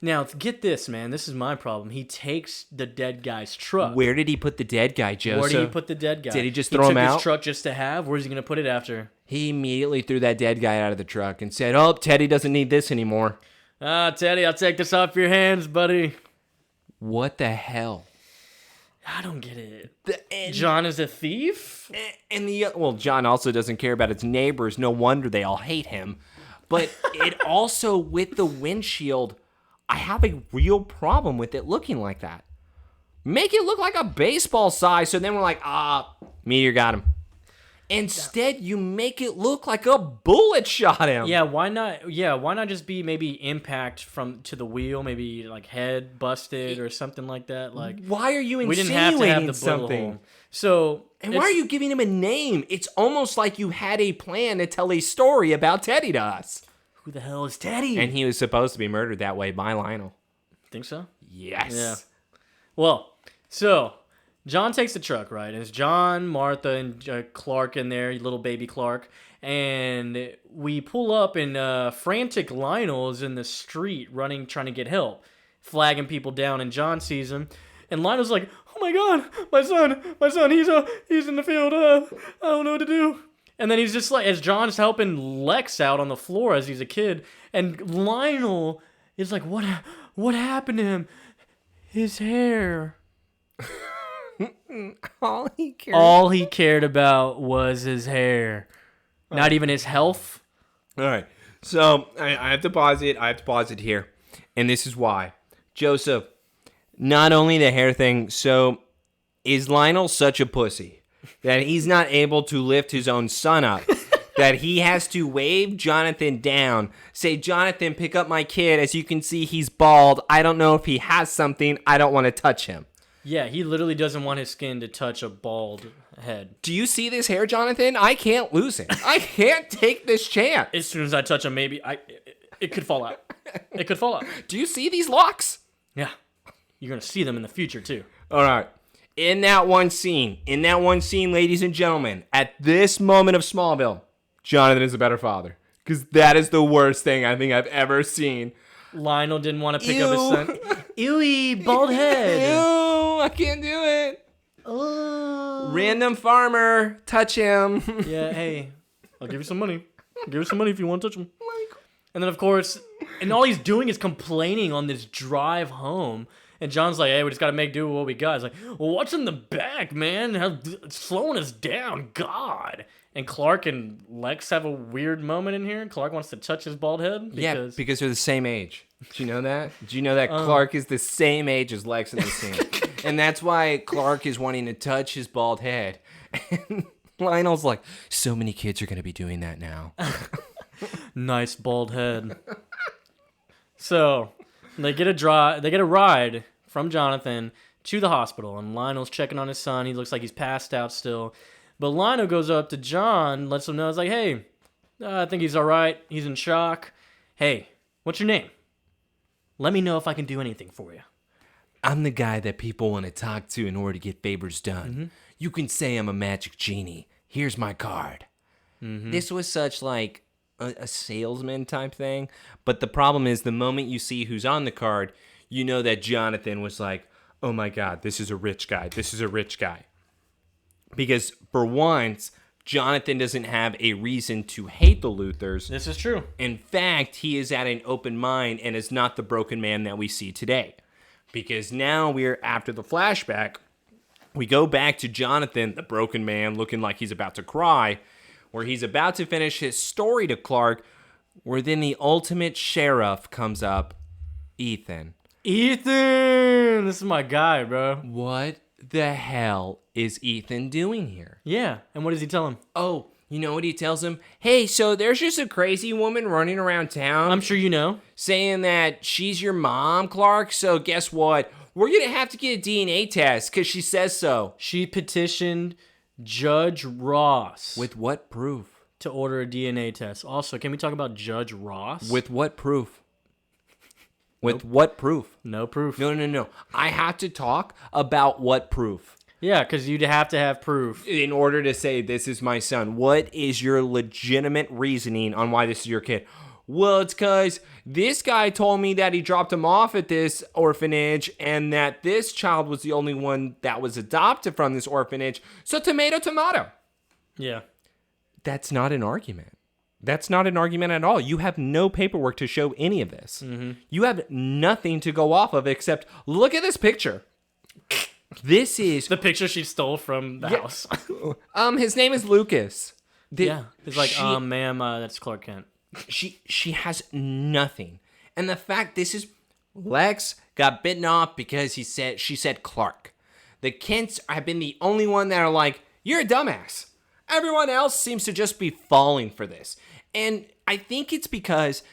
Now, get this, man. This is my problem. He takes the dead guy's truck. Where did he put the dead guy, Joseph? Where did he put the dead guy? Did he just throw him out? He took his truck just to have? Where's he going to put it after? He immediately threw that dead guy out of the truck and said, oh, Teddy doesn't need this anymore. Teddy, I'll take this off your hands, buddy. What the hell? I don't get it. John is a thief? And John also doesn't care about his neighbors. No wonder they all hate him. But it also, with the windshield, I have a real problem with it looking like that. Make it look like a baseball size, so then we're like, meteor got him. Instead, you make it look like a bullet shot him. Yeah, why not? Yeah, why not just be maybe impact to the wheel, maybe like head busted or something like that? Like, why are you insinuating we didn't have to have the something? Hole. So, and why are you giving him a name? It's almost like you had a plan to tell a story about Teddy to us. Who the hell is Teddy? And he was supposed to be murdered that way by Lionel. Think so? Yes. Yeah. Well, so John takes the truck, right? And it's John, Martha, and Clark in there, little baby Clark. And we pull up, and frantic Lionel is in the street running, trying to get help, flagging people down. And John sees him. And Lionel's like, oh my God, my son, he's in the field. I don't know what to do. And then he's just like, as John's helping Lex out on the floor as he's a kid, and Lionel is like, what happened to him? His hair. All he cared. All he cared about was his hair. Not even his health. All right. So I have to pause it. I have to pause it here. And this is why. Joseph, not only the hair thing, so is Lionel such a pussy that he's not able to lift his own son up? That he has to wave Jonathan down, say, Jonathan, pick up my kid. As you can see, he's bald. I don't know if he has something. I don't want to touch him. Yeah, he literally doesn't want his skin to touch a bald head. Do you see this hair, Jonathan? I can't lose it. I can't take this chance. As soon as I touch him, maybe it could fall out. It could fall out. Do you see these locks? Yeah. You're going to see them in the future, too. All right. In that one scene, ladies and gentlemen, at this moment of Smallville, Jonathan is a better father. Because that is the worst thing I think I've ever seen. Lionel didn't want to pick up his son. Ewy, bald head. Ew, I can't do it. Oh. Random farmer, touch him. Yeah, hey, I'll give you some money. I'll give you some money if you want to touch him. And then, of course, and all he's doing is complaining on this drive home. And John's like, hey, we just got to make do with what we got. He's like, well, what's in the back, man? It's slowing us down. God. And Clark and Lex have a weird moment in here. Clark wants to touch his bald head. Because they're the same age. Do you know that? Do you know that Clark is the same age as Lex in this scene? And that's why Clark is wanting to touch his bald head. And Lionel's like, so many kids are going to be doing that now. Nice bald head. So they get a ride from Jonathan to the hospital, and Lionel's checking on his son. He looks like he's passed out still. But Lionel goes up to John, lets him know, he's like, hey, I think he's all right. He's in shock. Hey, what's your name? Let me know if I can do anything for you. I'm the guy that people want to talk to in order to get favors done. Mm-hmm. You can say I'm a magic genie. Here's my card. Mm-hmm. This was such like a salesman type thing. But the problem is the moment you see who's on the card, you know that Jonathan was like, oh my God, this is a rich guy. This is a rich guy. Because for once, Jonathan doesn't have a reason to hate the Luthers. This is true. In fact, he is at an open mind and is not the broken man that we see today. Because now we're after the flashback, we go back to Jonathan, the broken man, looking like he's about to cry, where he's about to finish his story to Clark, where then the ultimate sheriff comes up, Ethan. Ethan! This is my guy, bro. What the hell is Ethan doing here? Yeah, and what does he tell him? Oh, you know what he tells him? Hey, so there's just a crazy woman running around town. I'm sure you know. Saying that she's your mom, Clark. So guess what? We're going to have to get a DNA test because she says so. She petitioned Judge Ross. With what proof? To order a DNA test. Also, can we talk about Judge Ross? With what proof? With what proof? No proof. No. I have to talk about what proof. Yeah, because you'd have to have proof. In order to say this is my son. What is your legitimate reasoning on why this is your kid? Well, it's because this guy told me that he dropped him off at this orphanage and that this child was the only one that was adopted from this orphanage. So tomato. Yeah. That's not an argument. That's not an argument at all. You have no paperwork to show any of this. Mm-hmm. You have nothing to go off of except look at this picture. This is the picture she stole from the house. His name is Lucas. It's like, ma'am, that's Clark Kent. She has nothing. And the fact this is Lex got bitten off because she said Clark. The Kents have been the only one that are like, you're a dumbass. Everyone else seems to just be falling for this. And I think it's because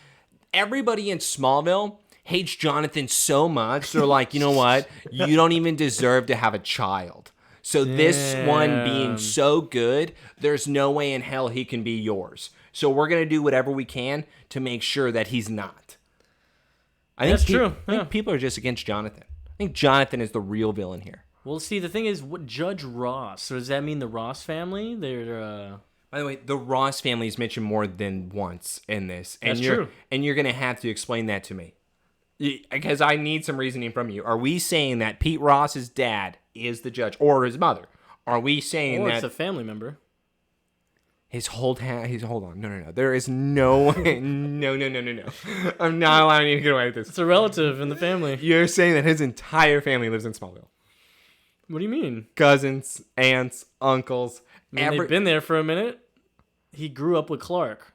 everybody in Smallville hates Jonathan so much. They're like, you know what? You don't even deserve to have a child. So this one being so good, there's no way in hell he can be yours. So we're going to do whatever we can to make sure that he's not. That's true. I think people are just against Jonathan. I think Jonathan is the real villain here. Well, see, the thing is, what Judge Ross? So does that mean the Ross family? They're. By the way, the Ross family is mentioned more than once in this. That's true. And you're going to have to explain that to me. Because I need some reasoning from you. Are we saying that Pete Ross's dad is the judge? Or his mother? Are we saying that... it's a family member. Hold on. No. There is no way. No. I'm not allowing you to get away with this. It's a relative in the family. You're saying that his entire family lives in Smallville. What do you mean? Cousins, aunts, uncles. I mean, they've been there for a minute. He grew up with Clark.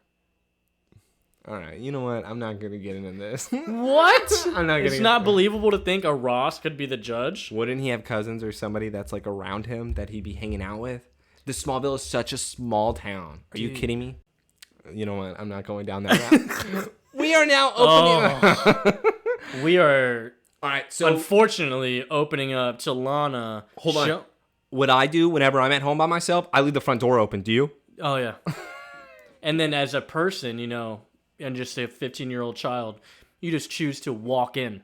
All right, you know what? I'm not going to get into this. What? I'm not It's not believable to think a Ross could be the judge. Wouldn't he have cousins or somebody that's like around him that he'd be hanging out with? The Smallville is such a small town. Are you kidding me? You know what? I'm not going down that route. We are now opening. We are. All right. So unfortunately, opening up to Lana. Hold on. What I do whenever I'm at home by myself, I leave the front door open. Do you? Oh yeah. And then as a person, and just a 15-year-old child, you just choose to walk in.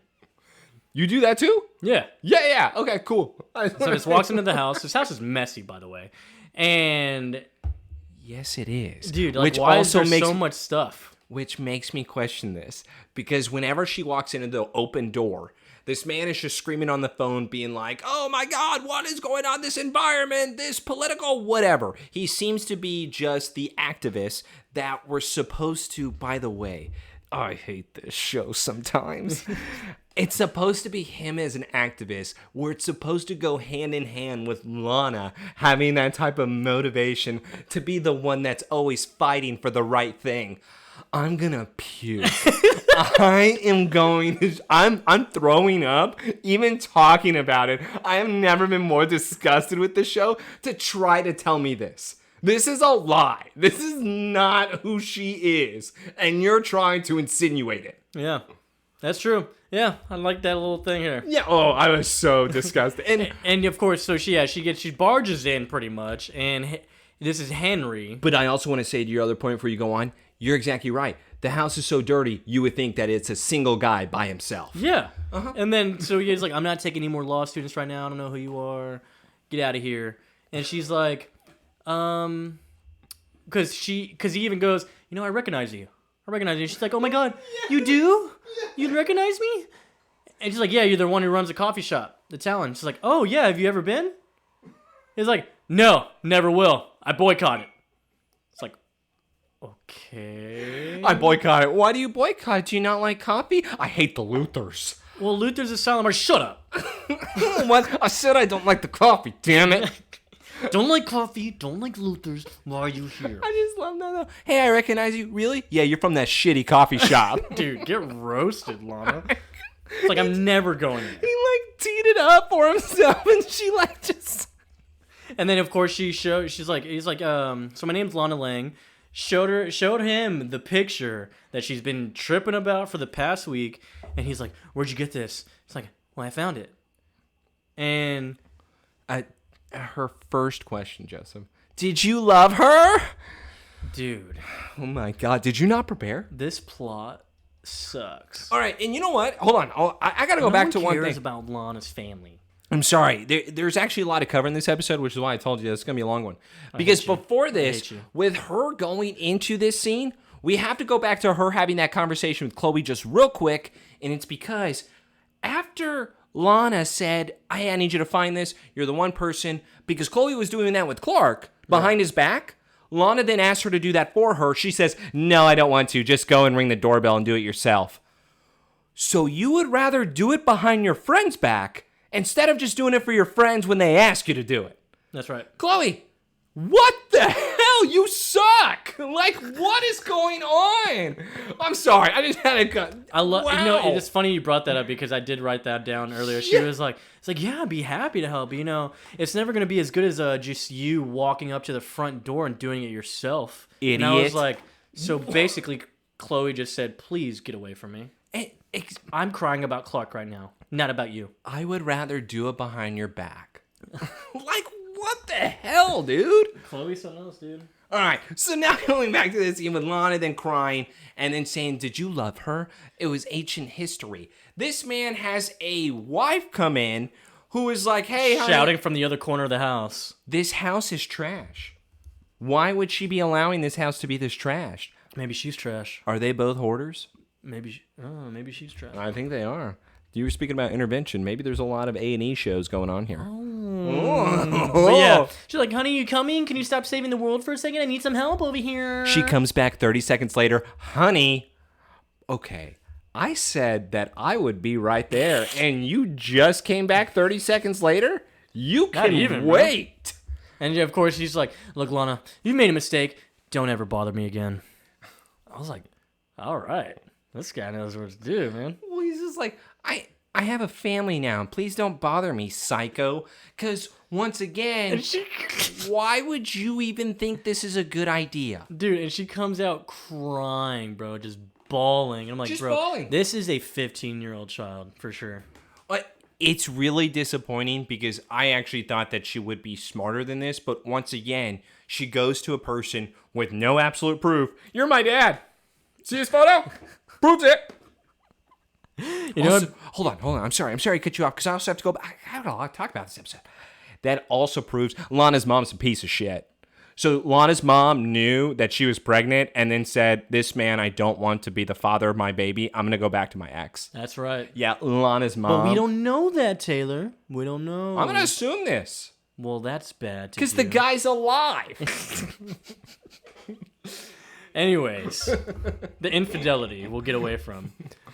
You do that too? Yeah. Yeah. Okay, cool. So just walks into the house. This house is messy, by the way. And yes, it is. Dude, like, why is there so much stuff? Which makes me question this. Because whenever she walks into the open door, this man is just screaming on the phone, being like, oh my God, what is going on? This environment, this political, whatever. He seems to be just the activist that we're supposed to, by the way, I hate this show sometimes. It's supposed to be him as an activist, where it's supposed to go hand in hand with Lana having that type of motivation to be the one that's always fighting for the right thing. I'm gonna puke. I'm throwing up even talking about it. I have never been more disgusted with the show to try to tell me this. This is a lie. This is not who she is. And you're trying to insinuate it. Yeah, that's true. Yeah, I like that little thing here. Yeah, I was so disgusted. And of course, so she barges in pretty much, and this is Henry. But I also want to say to your other point before you go on, you're exactly right. The house is so dirty, you would think that it's a single guy by himself. Yeah. Uh-huh. And then, so he's like, I'm not taking any more law students right now. I don't know who you are. Get out of here. And she's like, because he even goes, I recognize you. She's like, oh my God, you do? You recognize me? And she's like, yeah, you're the one who runs a coffee shop, the Talon. She's like, oh yeah, have you ever been? He's like, no, never will. I boycott it. It's like, okay. I boycott it. Why do you boycott it? Do you not like coffee? I hate the Luthers. Well, Luther's a silent march. Shut up. What? I said I don't like the coffee, damn it. Don't like coffee, don't like Luther's. Why are you here? I just love that though. Hey, I recognize you. Really? Yeah, you're from that shitty coffee shop. Dude, get roasted, Lana. It's like, I'm never going there. He teed it up for himself, and she just. And then of course he's like, so my name's Lana Lang. Showed him the picture that she's been tripping about for the past week, and he's like, where'd you get this? It's like, well, I found it. And her first question, Joseph. Did you love her? Dude. Oh my God. Did you not prepare? This plot sucks. All right. And you know what? Hold on. I got to go back to one thing. No one cares about Lana's family. I'm sorry. There's actually a lot to cover in this episode, which is why I told you it's going to be a long one. Because before this, with her going into this scene, we have to go back to her having that conversation with Chloe just real quick. And it's because after Lana said, hey, I need you to find this. You're the one person. Because Chloe was doing that with Clark behind his back. Lana then asked her to do that for her. She says, no, I don't want to. Just go and ring the doorbell and do it yourself. So you would rather do it behind your friend's back instead of just doing it for your friends when they ask you to do it. That's right. Chloe, what the hell? You suck. Like, what is going on? I'm sorry. I just had to cut. Wow. It's funny you brought that up because I did write that down earlier. She was like, it's like, yeah, I'd be happy to help. It's never going to be as good as just you walking up to the front door and doing it yourself. Idiot. And I was like, so basically, Chloe just said, please get away from me. I'm crying about Clark right now, not about you. I would rather do it behind your back. Like, what the hell, dude? Chloe's something else, dude. All right, so now going back to this scene with Lana then crying and then saying, did you love her? It was ancient history. This man has a wife come in who is like, hey, honey, shouting from the other corner of the house. This house is trash. Why would she be allowing this house to be this trash? Maybe she's trash. Are they both hoarders? Maybe she's trash. I think they are. You were speaking about intervention. Maybe there's a lot of A&E shows going on here. Oh. Yeah. She's like, honey, you coming? Can you stop saving the world for a second? I need some help over here. She comes back 30 seconds later. Honey, okay, I said that I would be right there, and you just came back 30 seconds later? You Not can even, bro. wait. And of course, he's like, look, Lana, you made a mistake. Don't ever bother me again. I was like, all right. This guy knows what to do, man. Well, he's just like, I have a family now. Please don't bother me, psycho. Because once again, why would you even think this is a good idea? Dude, and she comes out crying, bro, just bawling. I'm like, Just bro, bawling. this is a 15-year-old child, for sure. But it's really disappointing because I actually thought that she would be smarter than this. But once again, she goes to a person with no absolute proof. You're my dad. See this photo? Proves it. You know Also, hold on. I'm sorry to cut you off because I also have to go back. I don't know. I'll talk about this episode. That also proves Lana's mom's a piece of shit. So Lana's mom knew that she was pregnant and then said, this man, I don't want to be the father of my baby. I'm going to go back to my ex. That's right. Yeah, Lana's mom. But we don't know that, Taylor. We don't know. I'm going to assume this. Well, that's bad. Because the guy's alive. Anyways, the infidelity we'll get away from.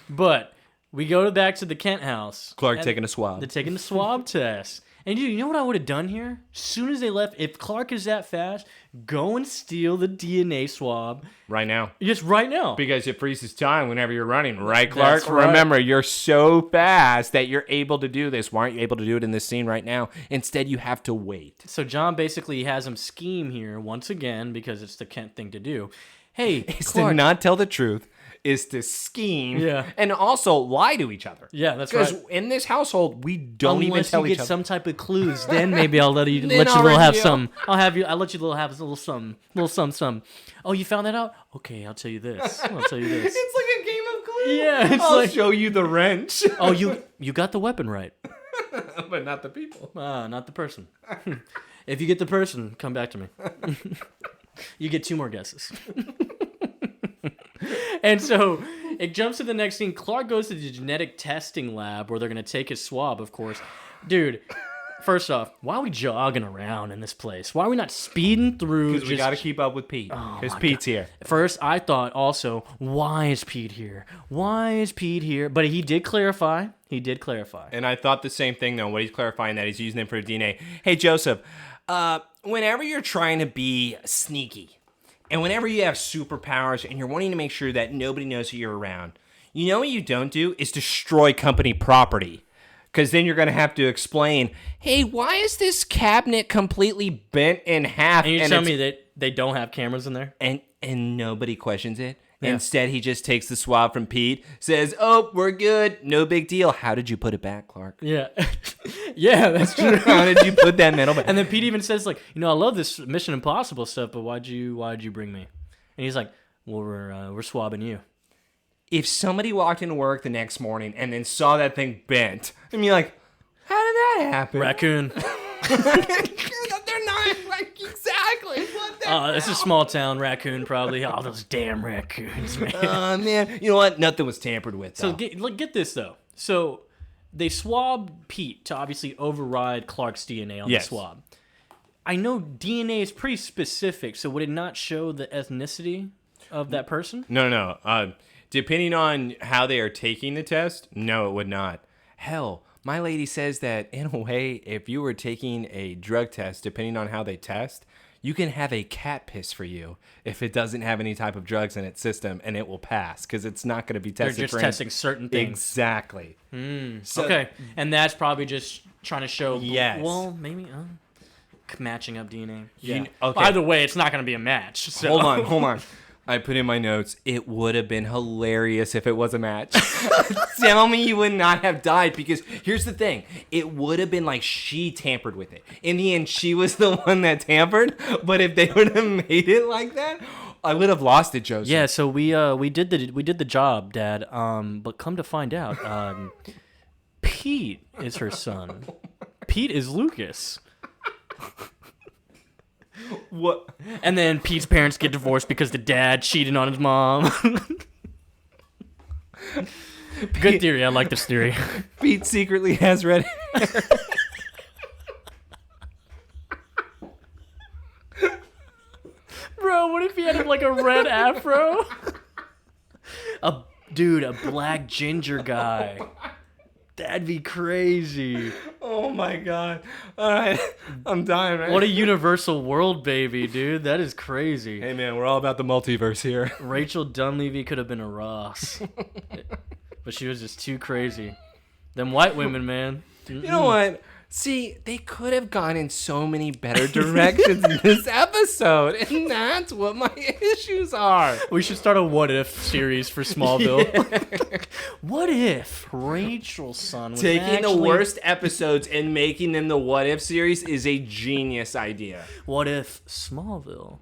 But we go back to the Kent house. Clark and taking a swab. They're taking the swab test. And dude, you know what I would have done here? As soon as they left, if Clark is that fast, go and steal the DNA swab. Right now. Just right now. Because it freezes time whenever you're running. Right, Clark? That's right. Remember, you're so fast that you're able to do this. Why aren't you able to do it in this scene right now? Instead, you have to wait. So John basically has him scheme here once again because it's the Kent thing to do. Hey, Is Clark. to not tell the truth, is to scheme, Yeah. and also lie to each other. Yeah, that's right. Because in this household, we don't even tell Unless you each get other. some type of clues, then maybe I'll let you Then let you I'll little have reveal. some. I'll let you have a little some. Oh, you found that out? Okay, I'll tell you this. I'll tell you this. It's like a game of Clue. Yeah, it's I'll like show you the wrench. oh, you got the weapon right. But not the people. Not the person. If you get the person, come back to me. You get 2 more guesses. And so it jumps to the next scene. Clark goes to the genetic testing lab where they're going to take his swab, of course. Dude, first off, why are we jogging around in this place? Why are we not speeding through? Because we got to keep up with Pete. Because Pete's here. First, I thought also, why is Pete here? Why is Pete here? But he did clarify. And I thought the same thing, though, when he's clarifying that he's using it for DNA. Hey, Joseph, whenever you're trying to be sneaky, and whenever you have superpowers and you're wanting to make sure that nobody knows that you're around, you know what you don't do is destroy company property. Because then you're going to have to explain, hey, why is this cabinet completely bent in half? And you tell me that they don't have cameras in there? And nobody questions it. Yeah. Instead, he just takes the swab from Pete, says, oh, we're good. No big deal. How did you put it back, Clark? Yeah. Yeah, that's true. How did you put that metal back? And then Pete even says, like, I love this Mission Impossible stuff, but why'd you bring me? And he's like, well, we're swabbing you. If somebody walked into work the next morning and then saw that thing bent, I'd be like, how did that happen? Raccoon. They're not like exactly what the It's a small town. Raccoon, probably. Oh, those damn raccoons, man. man. You know what? Nothing was tampered with. So Though. get this, though. So they swabbed Pete to obviously override Clark's DNA on Yes. the swab. I know DNA is pretty specific, so would it not show the ethnicity of that person? No. Depending on how they are taking the test, no, it would not. Hell, my lady says that in a way, if you were taking a drug test, depending on how they test, you can have a cat piss for you if it doesn't have any type of drugs in its system, and it will pass because it's not going to be tested. They're just testing certain things. Exactly. So, Okay, and that's probably just trying to show. Yes. Well, maybe matching up DNA. Yeah. okay. Either way, it's not going to be a match. So. Hold on. I put in my notes, it would have been hilarious if it was a match. Tell me you would not have died, because here's the thing. It would have been like she tampered with it. In the end, she was the one that tampered, but if they would have made it like that, I would have lost it, Joseph. Yeah, so we did the job, Dad. But come to find out, Pete is her son. Pete is Lucas. What? And then Pete's parents get divorced because the dad cheated on his mom. Good theory. I like this theory. Pete secretly has red hair. Bro, what if he had like a red afro? A black ginger guy. That'd be crazy. Oh Oh my god. All right. I'm dying, right? What a universal world baby, dude. That is crazy. Hey man, we're all about the multiverse here. Rachel Dunleavy could have been a Ross. But she was just too crazy. Them white women, man. You know what? See, they could have gone in so many better directions in this episode, and that's what my issues are. We should start a what if series for Smallville. What if Rachel's son was Taking the worst episodes and making them the what if series is a genius idea. What if Smallville?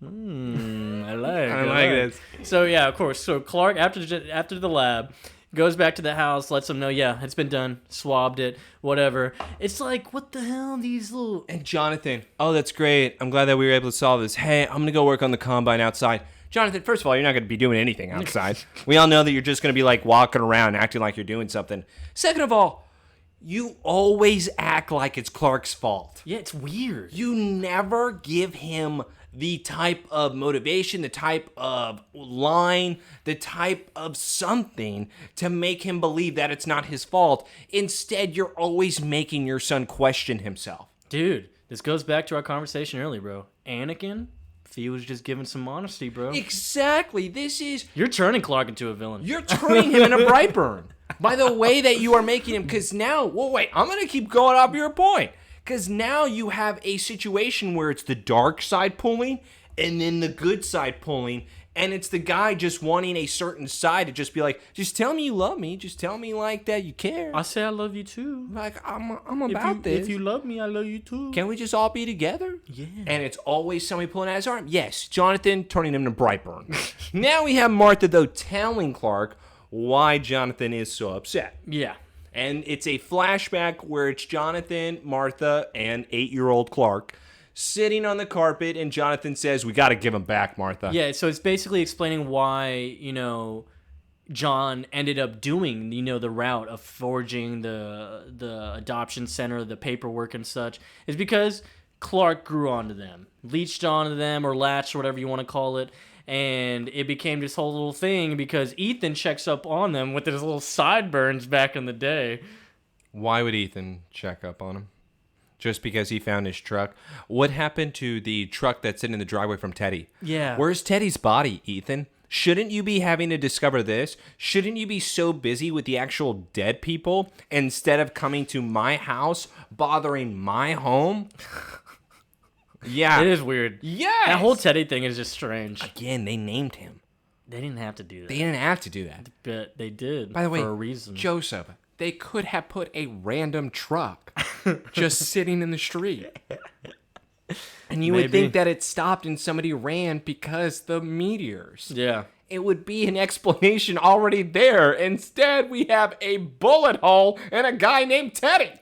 I like this. So yeah, of course. So Clark, after the lab, goes back to the house, lets them know, yeah, it's been done, swabbed it, whatever. It's like, what the hell, these little... And Jonathan, oh, that's great. I'm glad that we were able to solve this. Hey, I'm going to go work on the combine outside. Jonathan, first of all, you're not going to be doing anything outside. We all know that you're just going to be like walking around acting like you're doing something. Second of all, you always act like it's Clark's fault. Yeah, it's weird. You never give him the type of motivation, the type of line, the type of something to make him believe that it's not his fault. Instead, you're always making your son question himself. Dude, this goes back to our conversation earlier, bro. Anakin, if he was just giving some honesty, bro. Exactly. This is... You're turning Clark into a villain. You're turning him into Brightburn by the way that you are making him. Because now... Well, wait. I'm going to keep going off your point. Because now you have a situation where it's the dark side pulling and then the good side pulling. And it's the guy just wanting a certain side to just be like, just tell me you love me. Just tell me like that you care. I say I love you too. Like, I'm about this. If you love me, I love you too. Can we just all be together? Yeah. And it's always somebody pulling at his arm. Yes, Jonathan turning him to Brightburn. Now we have Martha, though, telling Clark why Jonathan is so upset. Yeah. And it's a flashback where it's Jonathan, Martha, and 8-year-old Clark sitting on the carpet, and Jonathan says, we got to give him back, Martha. Yeah, so it's basically explaining why, John ended up doing, the route of forging the adoption center, the paperwork and such, is because Clark grew onto them, leached onto them, or latched, whatever you want to call it. And it became this whole little thing because Ethan checks up on them with his little sideburns back in the day. Why would Ethan check up on him? Just because he found his truck? What happened to the truck that's sitting in the driveway from Teddy? Yeah. Where's Teddy's body, Ethan? Shouldn't you be having to discover this? Shouldn't you be so busy with the actual dead people instead of coming to my house, bothering my home? Yeah. It is weird. Yes. That whole Teddy thing is just strange. Again, they named him. They didn't have to do that. They didn't have to do that. But they did. By the way, for a reason. Joseph, they could have put a random truck just sitting in the street. And you would think that it stopped and somebody ran because the meteors. Yeah. It would be an explanation already there. Instead, we have a bullet hole and a guy named Teddy.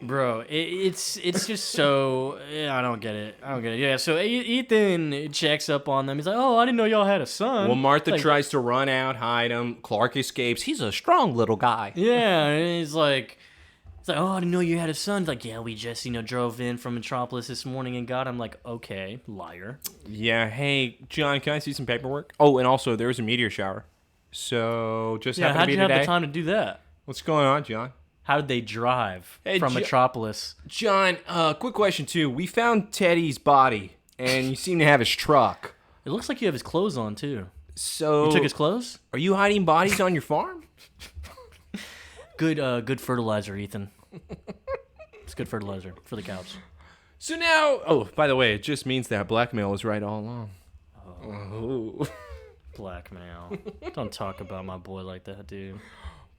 Bro, it's just so... I don't get it. Yeah, so Ethan checks up on them. He's like, oh, I didn't know y'all had a son. Well, Martha tries to run out, hide him. Clark escapes. He's a strong little guy. Yeah, and he's like, oh, I didn't know you had a son. He's like, yeah, we just, drove in from Metropolis this morning and got him. Like, okay, liar. Yeah, hey, John, can I see some paperwork? Oh, and also, there was a meteor shower. So, just happened to be today. How'd you have the time to do that? What's going on, John? How did they drive from Metropolis? John, quick question, too. We found Teddy's body, and you seem to have his truck. It looks like you have his clothes on, too. So... You took his clothes? Are you hiding bodies on your farm? Good fertilizer, Ethan. It's good fertilizer for the cows. So now... Oh, by the way, it just means that blackmail was right all along. Oh. Blackmail. Don't talk about my boy like that, dude.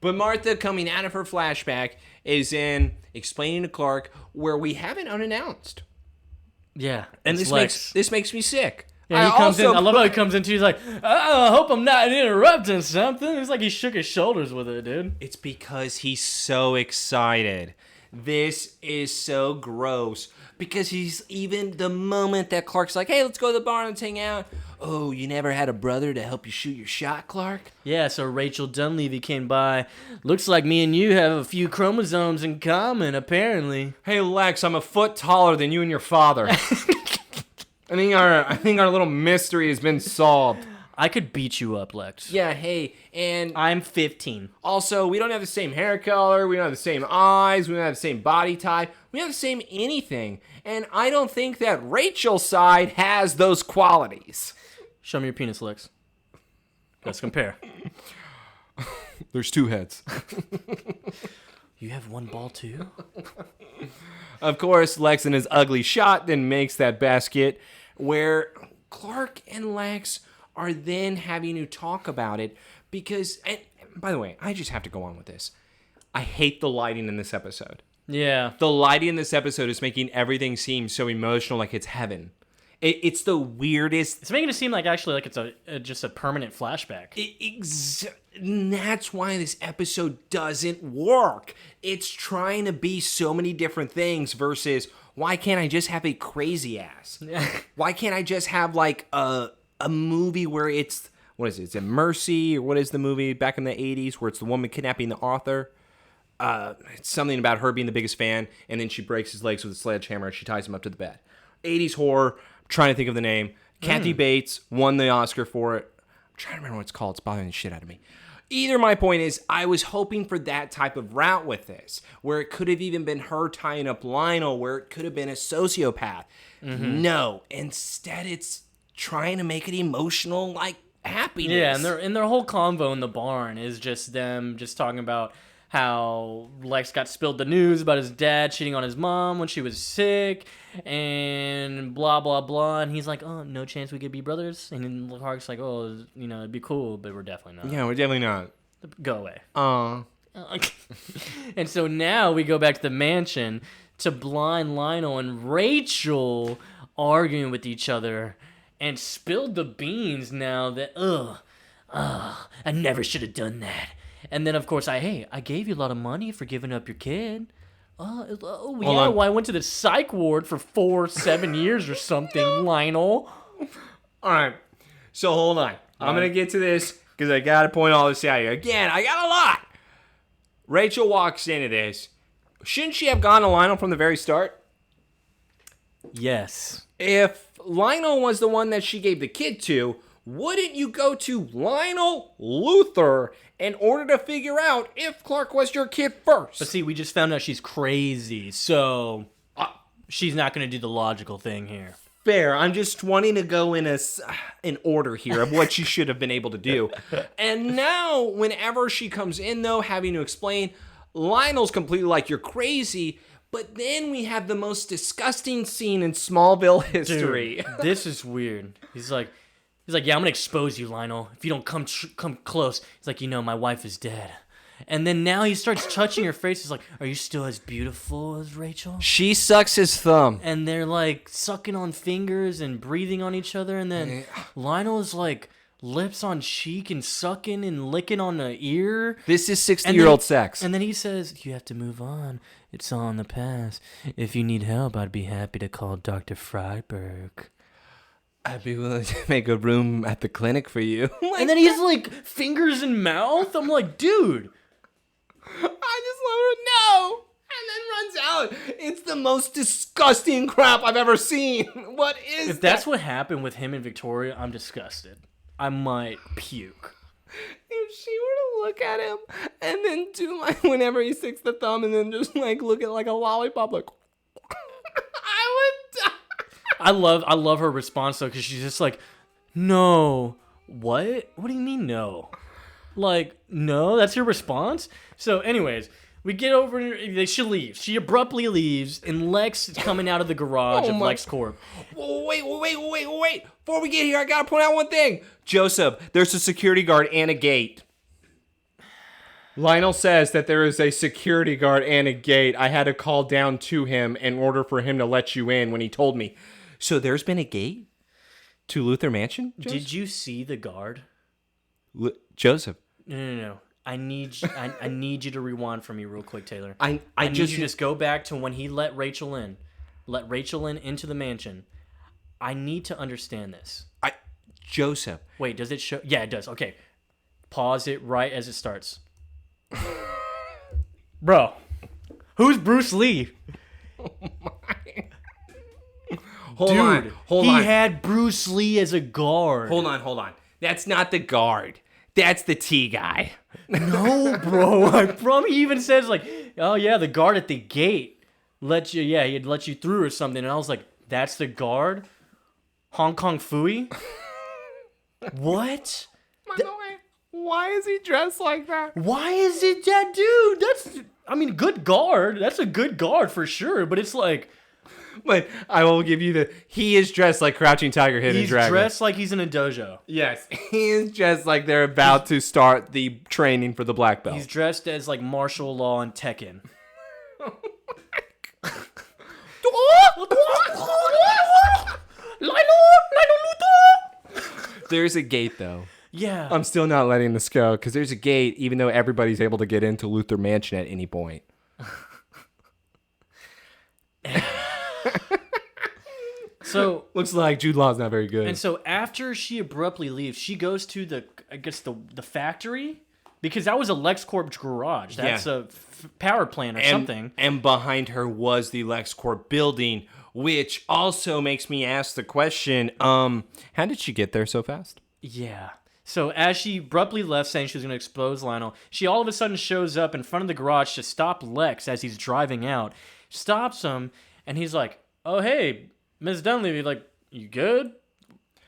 But Martha, coming out of her flashback, is in explaining to Clark where we have it unannounced. Yeah, and this makes me sick. Yeah, he comes in. I love how he comes in. He's like, I hope I'm not interrupting something. It's like he shook his shoulders with it, dude. It's because he's so excited. This is so gross. Because he's even the moment that Clark's like, hey, let's go to the bar and hang out. Oh, you never had a brother to help you shoot your shot, Clark? Yeah, so Rachel Dunleavy came by. Looks like me and you have a few chromosomes in common, apparently. Hey, Lex, I'm a foot taller than you and your father. I think our little mystery has been solved. I could beat you up, Lex. Yeah, hey, and I'm 15. also, we don't have the same hair color, we don't have the same eyes, we don't have the same body type, we don't have the same anything. And I don't think that Rachel's side has those qualities. Show me your penis, Lex. Let's compare. There's 2 heads. You have one ball too? Of course, Lex in his ugly shot then makes that basket where Clark and Lex are then having to talk about it because, and by the way, I just have to go on with this. I hate the lighting in this episode. Yeah. The lighting in this episode is making everything seem so emotional, like it's heaven. It's the weirdest. It's making it seem like actually like it's just a permanent flashback. And that's why this episode doesn't work. It's trying to be so many different things versus why can't I just have a crazy ass? Why can't I just have like a movie where it's, what is it? Is it Mercy, or what is the movie back in the 80s where it's the woman kidnapping the author? It's something about her being the biggest fan, and then she breaks his legs with a sledgehammer and she ties him up to the bed. 80s horror. I'm trying to think of the name. Kathy Bates won the Oscar for it. I'm trying to remember what it's called. It's bothering the shit out of me. Either my point is, I was hoping for that type of route with this, where it could have even been her tying up Lionel, where it could have been a sociopath. No, instead it's trying to make it emotional, like happiness. Yeah, and their whole convo in the barn is just them just talking about how Lex got spilled the news about his dad cheating on his mom when she was sick, and blah, blah, blah. And he's like, oh, no chance we could be brothers? And then Clark's like, oh, you know, it'd be cool, but we're definitely not. Yeah, we're definitely not. Go away. And so now we go back to the mansion to blind Lionel and Rachel arguing with each other and spilled the beans now that, I never should have done that. And then, of course, I gave you a lot of money for giving up your kid. Oh yeah, well, I went to the psych ward for 7 years or something, Lionel. All right, so hold on. I'm going to get to this because I got to point all this out here. Again, I got a lot. Rachel walks into this. Shouldn't she have gone to Lionel from the very start? Yes. If Lionel was the one that she gave the kid to, wouldn't you go to Lionel Luther in order to figure out if Clark was your kid first? But see, we just found out she's crazy, so she's not going to do the logical thing here. Fair. I'm just wanting to go in an order here of what she should have been able to do. And now, whenever she comes in, though, having to explain, Lionel's completely like, you're crazy. But then we have the most disgusting scene in Smallville history. Dude, this is weird. He's like, yeah, I'm gonna expose you, Lionel. If you don't come close. He's like, my wife is dead. And then now he starts touching her face. He's like, are you still as beautiful as Rachel? She sucks his thumb. And they're like sucking on fingers and breathing on each other. And then Lionel is like lips on cheek and sucking and licking on the ear. This is 60-year-old sex. And then he says, you have to move on. It's all in the past. If you need help, I'd be happy to call Dr. Freiberg. I'd be willing to make a room at the clinic for you. And then he's like, fingers in mouth? I'm like, dude. I just love her. No. And then runs out. It's the most disgusting crap I've ever seen. What is that? If that's what happened with him and Victoria, I'm disgusted. I might puke. If she were to look at him and then do like whenever he sticks the thumb and then just like look at like a lollipop like I would die. I love her response though, because she's just like, no. What do you mean no? Like, no, that's your response? So anyways, we get over, she leaves. She abruptly leaves, and Lex is coming out of the garage of LexCorp. Wait. Before we get here, I gotta point out one thing. Joseph, there's a security guard and a gate. Lionel says that there is a security guard and a gate. I had to call down to him in order for him to let you in when he told me. So there's been a gate to Luther Mansion? Joseph? Did you see the guard? Joseph. No. I need you to rewind for me real quick, Taylor. I need you to just go back to when he let Rachel in. Let Rachel in into the mansion. I need to understand this. Joseph. Wait, does it show? Yeah, it does. Okay. Pause it right as it starts. Bro, who's Bruce Lee? Hold on. He had Bruce Lee as a guard. Hold on. That's not the guard. That's the tea guy. No, bro. I promise. He even says like, "Oh yeah, the guard at the gate let you. Yeah, he'd let you through or something." And I was like, "That's the guard, Hong Kong Fooey." What? By the way, why is he dressed like that? Why is it that dude? I mean, good guard. That's a good guard for sure. But it's like, But I will give you he is dressed like Crouching Tiger, Hidden he's Dragon. dressed like he's in a dojo. Yes, he is dressed like they're about to start the training for the black belt. He's dressed as like martial law and Tekken. There's a gate though. Yeah. I'm still not letting this go because there's a gate, even though everybody's able to get into Luther Mansion at any point. So looks like Jude Law's not very good. And so after she abruptly leaves, she goes to the factory, because that was a LexCorp garage. That's a power plant or something. And behind her was the LexCorp building, which also makes me ask the question, how did she get there so fast? Yeah. So as she abruptly left saying she was going to expose Lionel, she all of a sudden shows up in front of the garage to stop Lex as he's driving out. Stops him, and he's like, "Oh, hey, Miss Dunleavy, like, you good?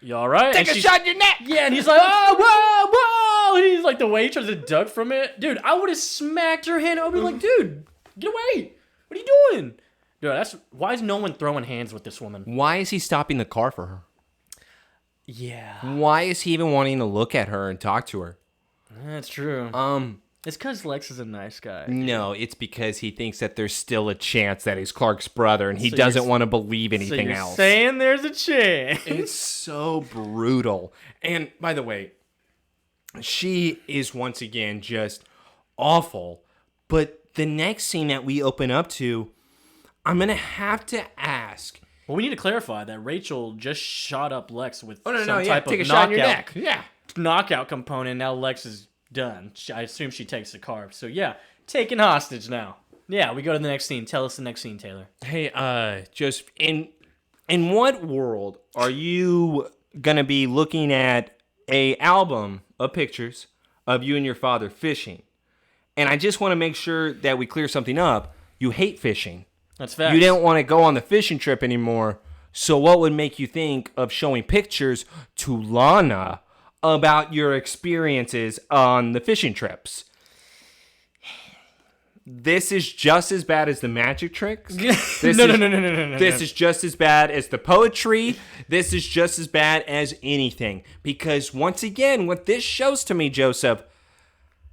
You all right?" Take a shot in your neck! Yeah, and he's like, "Oh, whoa, whoa!" And he's like, the way he tries to duck from it. Dude, I would have smacked her hand. I would be like, "Dude, get away. What are you doing?" Dude, why is no one throwing hands with this woman? Why is he stopping the car for her? Yeah. Why is he even wanting to look at her and talk to her? That's true. It's because Lex is a nice guy. No, it's because he thinks that there's still a chance that he's Clark's brother, and he doesn't want to believe anything else. Saying there's a chance. It's so brutal. And by the way, she is once again just awful. But the next scene that we open up to, I'm going to have to ask. Well, we need to clarify that Rachel just shot up Lex with some Take type a of shot in your neck. Yeah. knockout component. Now Lex is done. I assume she takes the car. So yeah, taken hostage now. Yeah, we go to the next scene. Tell us the next scene, Taylor. Hey, just in what world are you gonna be looking at a album of pictures of you and your father fishing? And I just want to make sure that we clear something up. You hate fishing. That's facts. You didn't want to go on the fishing trip anymore. So what would make you think of showing pictures to Lana about your experiences on the fishing trips? This is just as bad as the magic tricks. No. This is just as bad as the poetry. This is just as bad as anything. Because once again, what this shows to me, Joseph,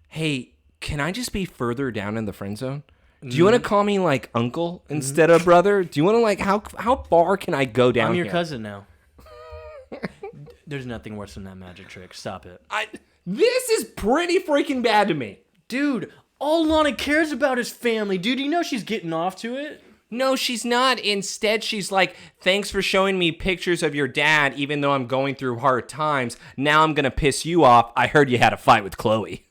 hey, can I just be further down in the friend zone? Do you want to call me like uncle instead of brother? Do you want to like, how far can I go down I'm your here? cousin now. There's nothing worse than that magic trick. Stop it. This is pretty freaking bad to me. Dude, all Lana cares about is family. Dude, you know she's getting off to it? No, she's not. Instead, she's like, thanks for showing me pictures of your dad, even though I'm going through hard times. Now I'm going to piss you off. I heard you had a fight with Chloe.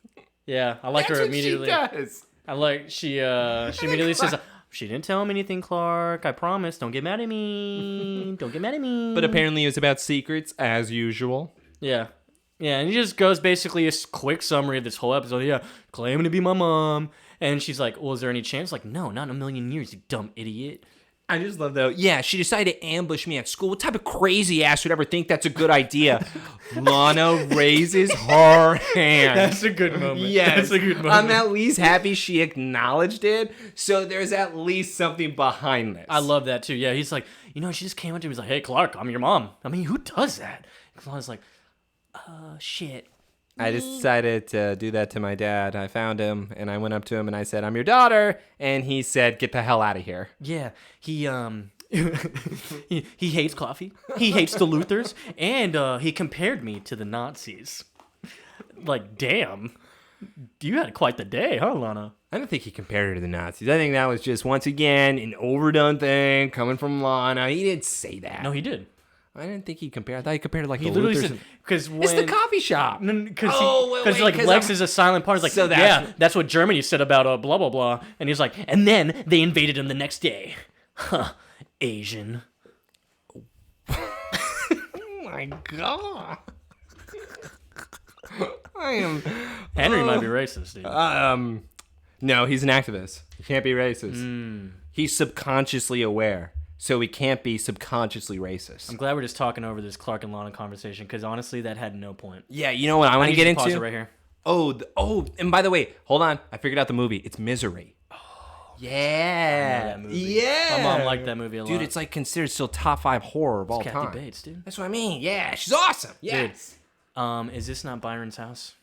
Yeah, I like her immediately. That's what she does. I like, she immediately says, she didn't tell him anything, Clark. I promise. Don't get mad at me. Don't get mad at me. But apparently it was about secrets, as usual. Yeah. Yeah, and he just goes basically a quick summary of this whole episode. Yeah, claiming to be my mom. And she's like, well, is there any chance? Like, no, not in a million years, you dumb idiot. I just love, though, yeah, she decided to ambush me at school. What type of crazy ass would ever think that's a good idea? Lana raises her hand. That's a good moment. Yes. That's a good moment. I'm at least happy she acknowledged it, so there's at least something behind this. I love that, too. Yeah, he's like, you know, she just came up to me. He's like, hey, Clark, I'm your mom. I mean, who does that? And Lana's like, shit. I decided to do that to my dad. I found him, and I went up to him, and I said, I'm your daughter. And he said, get the hell out of here. Yeah, he he hates coffee. He hates the Luthers. And he compared me to the Nazis. Like, damn. You had quite the day, huh, Lana? I don't think he compared her to the Nazis. I think that was just, once again, an overdone thing coming from Lana. He didn't say that. No, he did. I didn't think he compared. I thought he compared like He the literally Luthers. said, because when... It's the coffee shop. Because wait, Lex is a silent part. He's like, So that's what Germany said about blah, blah, blah. And he's like, and then they invaded him the next day. Huh, Asian. Oh my God. I am. Henry might be racist, dude. No, he's an activist. He can't be racist. He's subconsciously aware, so he can't be subconsciously racist. I'm glad we're just talking over this Clark and Lana conversation because honestly, that had no point. Yeah, you know what I want to get into? Pause it right here. Oh, and by the way, hold on. I figured out the movie. It's Misery. Oh, yeah. That movie. Yeah. My mom liked that movie a lot. Dude, it's like considered still top 5 horror of all Kathy time. Bates, dude. That's what I mean. Yeah, she's awesome. Yes. Dude, is this not Byron's house?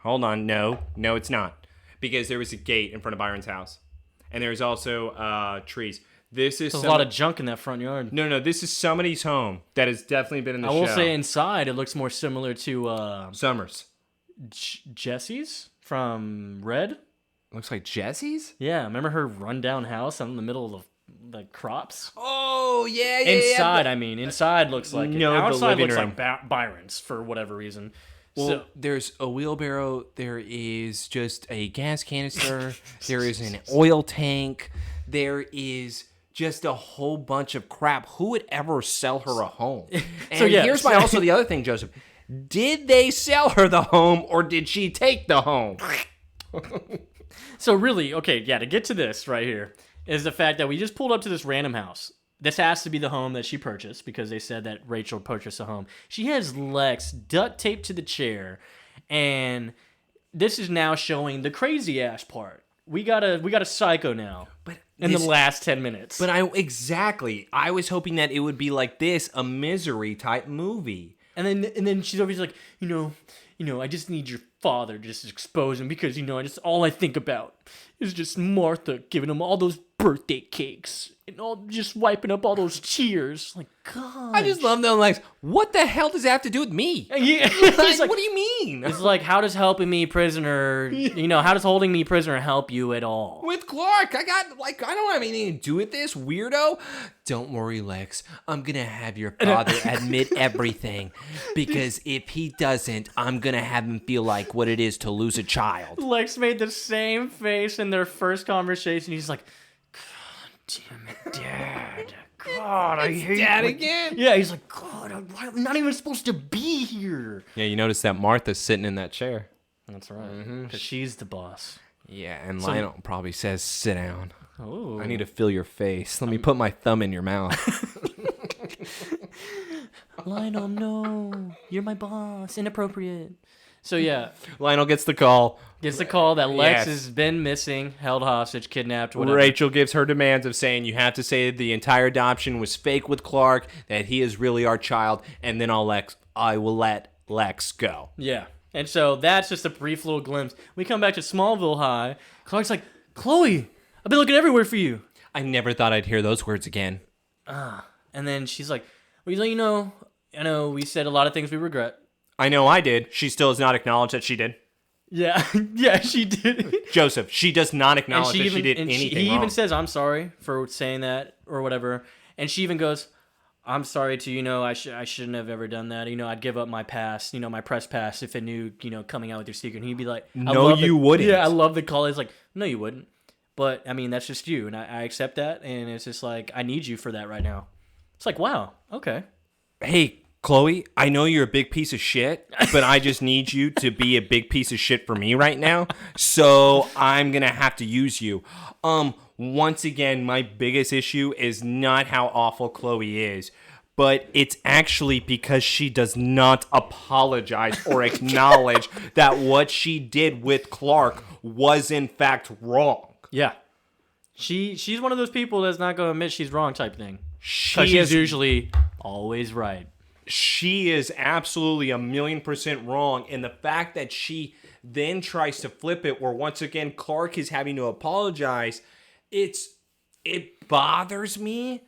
Hold on. No, it's not. Because there was a gate in front of Byron's house. And there's also trees. There's a lot of junk in that front yard. No, this is somebody's home that has definitely been in the show. I will say inside, it looks more similar to... Summers. Jesse's from Red? Looks like Jesse's? Yeah, remember her rundown house out in the middle of the crops? Oh, yeah. Inside, I mean. Inside looks like it. No, Outside the living looks room. like Byron's for whatever reason. Well, there's a wheelbarrow. There is just a gas canister. There is an oil tank. There is just a whole bunch of crap. Who would ever sell her a home? And here's also the other thing, Joseph. Did they sell her the home or did she take the home? So really, okay, yeah, to get to this right here is the fact that we just pulled up to this random house. This has to be the home that she purchased because they said that Rachel purchased a home. She has Lex duct taped to the chair, and this is now showing the crazy ass part. We got a psycho now. But in the last 10 minutes. But I was hoping that it would be like this, a Misery type movie. And then she's always like, you know, I just need your father to just expose him because, all I think about is just Martha giving him all those birthday cakes and all just wiping up all those tears. Like, God. I just love them. Like, what the hell does that have to do with me? Yeah. Like, what do you mean? It's like, how does helping me prisoner, how does holding me prisoner help you at all? With Clark, I don't have anything to do with this, weirdo. Don't worry, Lex. I'm going to have your father admit everything because if he doesn't, I'm going to have him feel like what it is to lose a child. Lex made the same face in their first conversation. He's like, God damn it, Dad. God, I hate Dad again. Yeah, he's like, God, I'm not even supposed to be here. Yeah, you notice that Martha's sitting in that chair. That's right, because she's the boss. Yeah, and Lionel probably says, sit down. Oh. I need to feel your face. Let me put my thumb in your mouth. Lionel, no. You're my boss. Inappropriate. So, yeah. Lionel gets the call. That Lex has been missing, held hostage, kidnapped, whatever. Rachel gives her demands of saying you have to say the entire adoption was fake with Clark, that he is really our child, and then I will let Lex go. Yeah. And so that's just a brief little glimpse. We come back to Smallville High. Clark's like, Chloe, I've been looking everywhere for you. I never thought I'd hear those words again. And then she's like, well, I know we said a lot of things we regret. I know I did. She still has not acknowledged that she did. Yeah, she did. Joseph, she does not acknowledge that she did anything wrong. He even says, I'm sorry for saying that or whatever. And she even goes, I'm sorry to, I shouldn't have ever done that. I'd give up my pass, my press pass if it knew, coming out with your secret. And he'd be like, no, you wouldn't. Yeah, I love the call. It's like, no, you wouldn't. But, I mean, that's just you. And I accept that. And it's just like, I need you for that right now. It's like, wow, okay. Hey, Chloe, I know you're a big piece of shit, but I just need you to be a big piece of shit for me right now. So I'm going to have to use you. Once again, my biggest issue is not how awful Chloe is, but it's actually because she does not apologize or acknowledge that what she did with Clark was in fact wrong. Yeah. She's one of those people that's not going to admit she's wrong type thing. She's usually always right. She is absolutely 1,000,000% wrong. And the fact that she then tries to flip it where once again Clark is having to apologize, it bothers me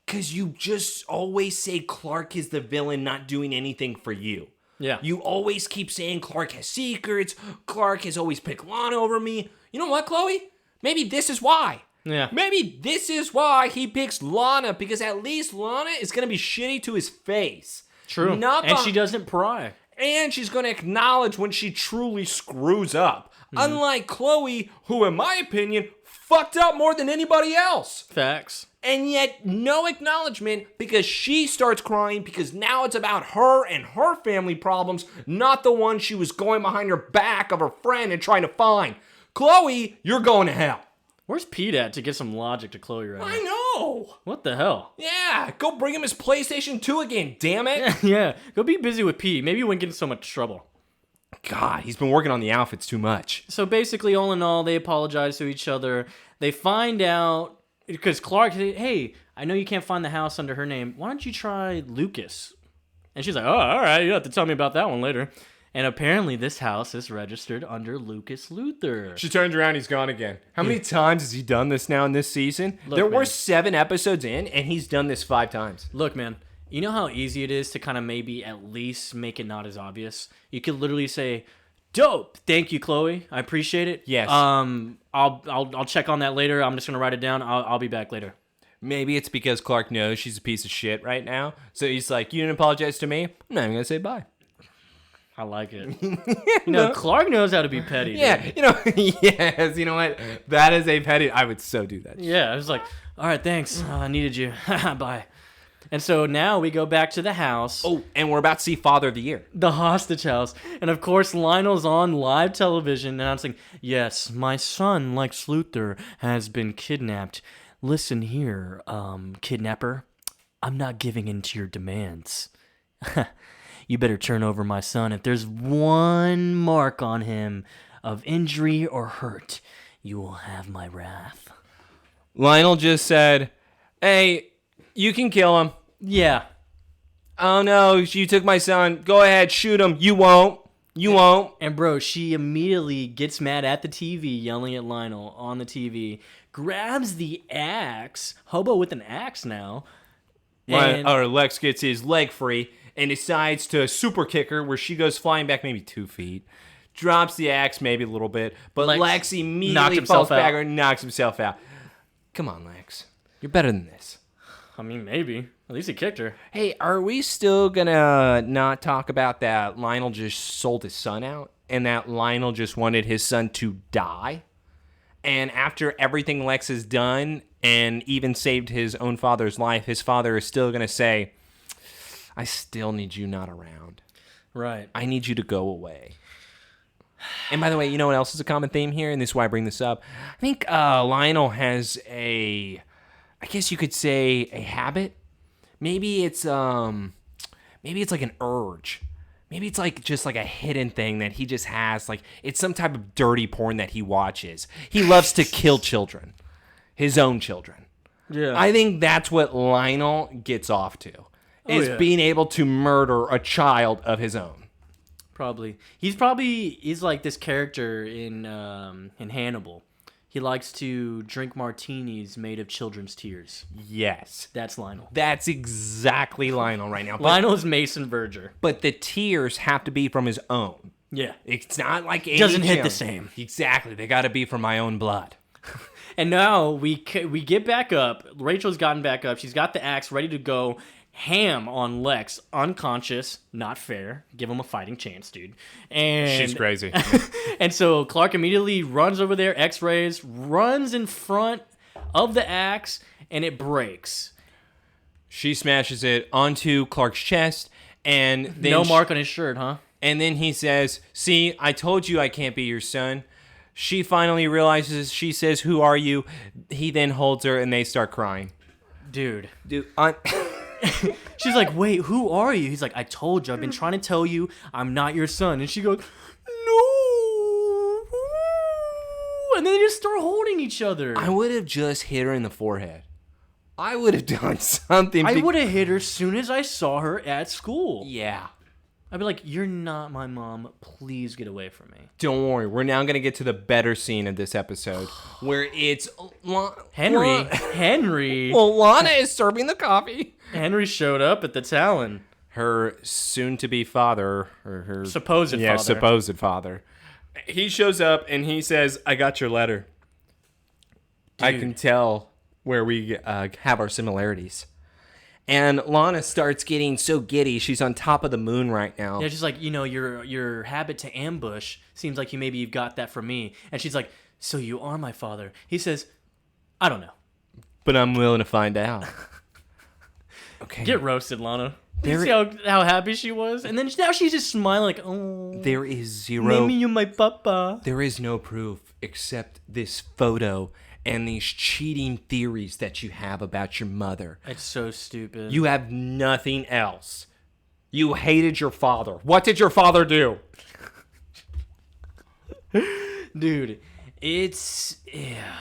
because you just always say Clark is the villain not doing anything for you. Yeah. You always keep saying Clark has secrets. Clark has always picked Lana over me. You know what, Chloe? Maybe this is why. Yeah. Maybe this is why he picks Lana, because at least Lana is going to be shitty to his face. True. And she doesn't pry. And she's going to acknowledge when she truly screws up. Unlike Chloe, who, in my opinion, fucked up more than anybody else. Facts. And yet, no acknowledgement because she starts crying because now it's about her and her family problems, not the one she was going behind her back of her friend and trying to find. Chloe, you're going to hell. Where's Pete at to get some logic to Chloe right now? I know. What the hell? Yeah, go bring him his PlayStation 2 again, damn it. Yeah, go be busy with Pete. Maybe you wouldn't get in so much trouble. God, he's been working on the outfits too much. So basically, all in all, they apologize to each other. They find out, because Clark, hey, I know you can't find the house under her name. Why don't you try Lucas? And she's like, oh, all right, you have to tell me about that one later. And apparently this house is registered under Lucas Luthor. She turns around, he's gone again. How many times has he done this now in this season? Look, there were man. 7 episodes in, and he's done this 5 times. Look, man, you know how easy it is to kind of maybe at least make it not as obvious? You could literally say, dope, thank you, Chloe. I appreciate it. Yes. I'll check on that later. I'm just going to write it down. I'll be back later. Maybe it's because Clark knows she's a piece of shit right now. So he's like, you didn't apologize to me? I'm not even going to say bye. I like it. Clark knows how to be petty. Yeah, Dude. Yes, you know what? That is a petty. I would so do that. Yeah, I was like, all right, thanks. I needed you. Bye. And so now we go back to the house. Oh, and we're about to see Father of the Year. The hostage house. And of course, Lionel's on live television announcing, yes, my son, Lex Luthor, has been kidnapped. Listen here, kidnapper. I'm not giving in to your demands. You better turn over my son. If there's one mark on him of injury or hurt, you will have my wrath. Lionel just said, hey, you can kill him. Yeah. Oh, no, you took my son. Go ahead, shoot him. You won't. You won't. And, bro, she immediately gets mad at the TV, yelling at Lionel on the TV, grabs the axe, Hobo with an axe now. Or Lex gets his leg free and decides to super kick her where she goes flying back maybe 2 feet. Drops the axe maybe a little bit, but Lex immediately falls back and knocks himself out. Come on, Lex. You're better than this. I mean, maybe. At least he kicked her. Hey, are we still gonna not talk about that Lionel just sold his son out and that Lionel just wanted his son to die? And after everything Lex has done and even saved his own father's life, his father is still gonna say, I still need you not around. Right. I need you to go away. And by the way, you know what else is a common theme here? And this is why I bring this up. I think Lionel has I guess you could say a habit. Maybe it's like an urge. Maybe it's like just like a hidden thing that he just has. Like it's some type of dirty porn that he watches. He loves to kill children. His own children. Yeah. I think that's what Lionel gets off to. Is being able to murder a child of his own. Probably. He's like this character in Hannibal. He likes to drink martinis made of children's tears. Yes. That's Lionel. That's exactly Lionel right now. Lionel is Mason Verger. But the tears have to be from his own. Yeah. It's not like doesn't hit the same. Exactly. They got to be from my own blood. And now we get back up. Rachel's gotten back up. She's got the axe ready to go. Ham on Lex, unconscious, not fair. Give him a fighting chance, dude. And she's crazy. And so Clark immediately runs over there, X-rays, runs in front of the axe, and it breaks. She smashes it onto Clark's chest, and then no mark on his shirt, huh? And then he says, see, I told you I can't be your son. She finally realizes, she says, who are you? He then holds her, and they start crying. Dude. She's like, wait, who are you? He's like, I told you. I've been trying to tell you I'm not your son. And she goes, no. And then they just start holding each other. I would have just hit her in the forehead. I would have done something. I would have hit her as soon as I saw her at school. Yeah. I'd be like, you're not my mom. Please get away from me. Don't worry. We're now going to get to the better scene of this episode where it's Henry. Well, Lana is serving the coffee. Henry showed up at the Talon. Her soon-to-be father, or her supposed father. Yeah, supposed father. He shows up and he says, I got your letter. Dude. I can tell where we have our similarities. And Lana starts getting so giddy. She's on top of the moon right now. Yeah, she's like, your habit to ambush seems like you've got that from me. And she's like, so you are my father. He says, I don't know. But I'm willing to find out. Okay. Get roasted, Lana. You see how happy she was? And then now she's just smiling like, oh. There is zero. Maybe you're my papa. There is no proof except this photo and these cheating theories that you have about your mother. It's so stupid. You have nothing else. You hated your father. What did your father do? Dude, it's... Yeah.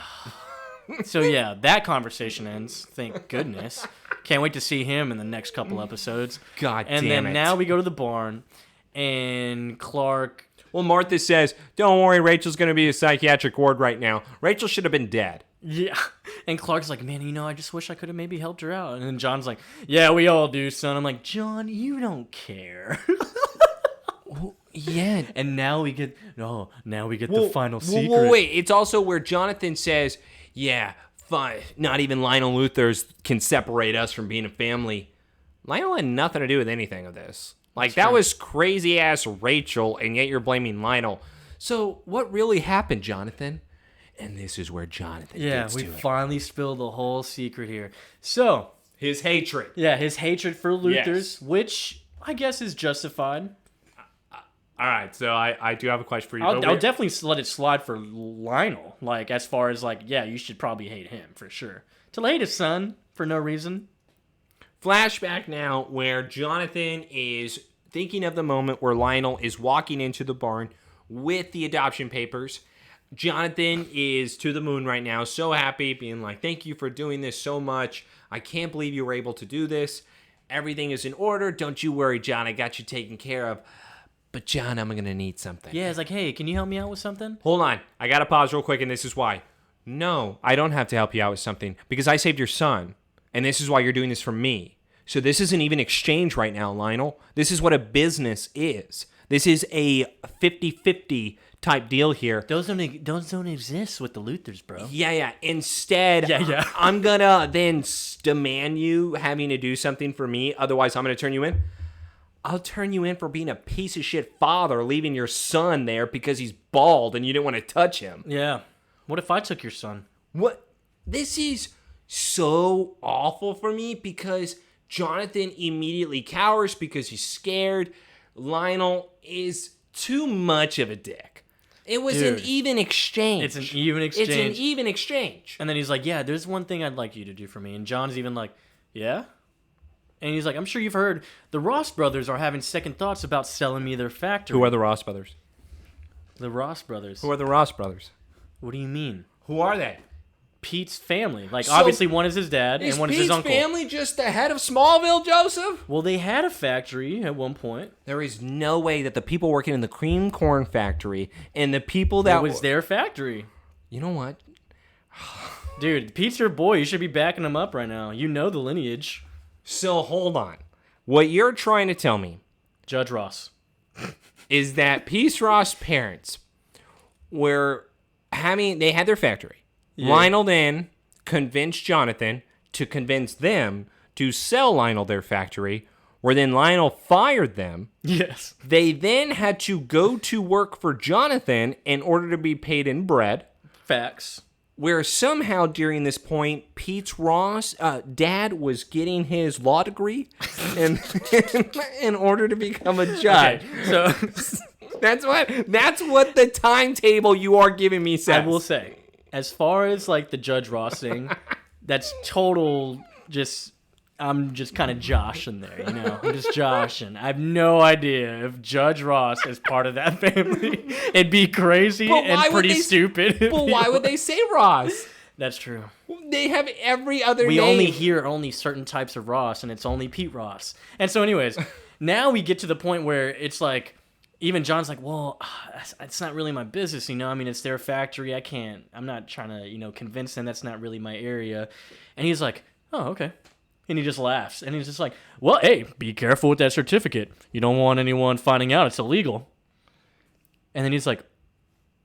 So yeah, that conversation ends. Thank goodness. Can't wait to see him in the next couple episodes. God damn it. And then now we go to the barn, and Clark... Well, Martha says, don't worry, Rachel's going to be in a psychiatric ward right now. Rachel should have been dead. Yeah. And Clark's like, man, I just wish I could have maybe helped her out. And then John's like, yeah, we all do, son. I'm like, John, you don't care. Yeah. And now we get the final secret. Well, wait, it's also where Jonathan says, yeah, fine. Not even Lionel Luthers can separate us from being a family. Lionel had nothing to do with anything of this. Like, that was crazy-ass Rachel, and yet you're blaming Lionel. So, what really happened, Jonathan? And this is where Jonathan gets to it. Yeah, we finally spilled the whole secret here. So... His hatred. Yeah, his hatred for Luthers, Yes. which I guess is justified. All right, so I do have a question for you. I'll definitely let it slide for Lionel. Like, as far as, like, yeah, you should probably hate him, for sure. To hate his son for no reason. Flashback now where Jonathan is thinking of the moment where Lionel is walking into the barn with the adoption papers. Jonathan is to the moon right now, so happy, being like, thank you for doing this so much. I can't believe you were able to do this. Everything is in order. Don't you worry, John. I got you taken care of. But, John, I'm going to need something. Yeah, it's like, hey, can you help me out with something? Hold on. I got to pause real quick, and this is why. No, I don't have to help you out with something because I saved your son, and this is why you're doing this for me. So this isn't even exchange right now, Lionel. This is what a business is. This is a 50-50 type deal here. Those don't exist with the Luthers, bro. Yeah. Instead, I'm going to then demand you having to do something for me. Otherwise, I'm going to turn you in. I'll turn you in for being a piece of shit father, leaving your son there because he's bald and you didn't want to touch him. Yeah. What if I took your son? What? This is so awful for me because Jonathan immediately cowers because he's scared. Lionel is too much of a dick. It was an even exchange. It's an even exchange. And then he's like, yeah, there's one thing I'd like you to do for me. And John's even like, yeah? And he's like, I'm sure you've heard the Ross brothers are having second thoughts about selling me their factory. Who are the Ross brothers? The Ross brothers. Who are the Ross brothers? What do you mean? Who are they? Pete's family. Like, so obviously one is his dad and one is his uncle. Is Pete's family just the head of Smallville, Joseph? Well, they had a factory at one point. There is no way that the people working in the cream corn factory and the people that... It was their factory. You know what? Dude, Pete's your boy. You should be backing him up right now. You know the lineage. So, hold on. What you're trying to tell me... Judge Ross. ...is that Pete's Ross' parents were having... They had their factory. Yeah. Lionel then convinced Jonathan to convince them to sell Lionel their factory, where then Lionel fired them. Yes. They then had to go to work for Jonathan in order to be paid in bread. Facts. Where somehow during this point, Pete's Ross' dad was getting his law degree in order to become a judge. Okay, so that's what the timetable you are giving me says. I will say, as far as like the Judge Ross thing, that's total just... I'm just kind of joshing there, you know? I'm just joshing. I have no idea if Judge Ross is part of that family. It'd be crazy and pretty stupid. But why would they say Ross? That's true. They have every other name. We only hear certain types of Ross, and it's only Pete Ross. And so anyways, now we get to the point where it's like, even John's like, well, it's not really my business, you know? I mean, it's their factory. I'm not trying to, convince them that's not really my area. And he's like, oh, okay. And he just laughs. And he's just like, well, hey, be careful with that certificate. You don't want anyone finding out. It's illegal. And then he's like,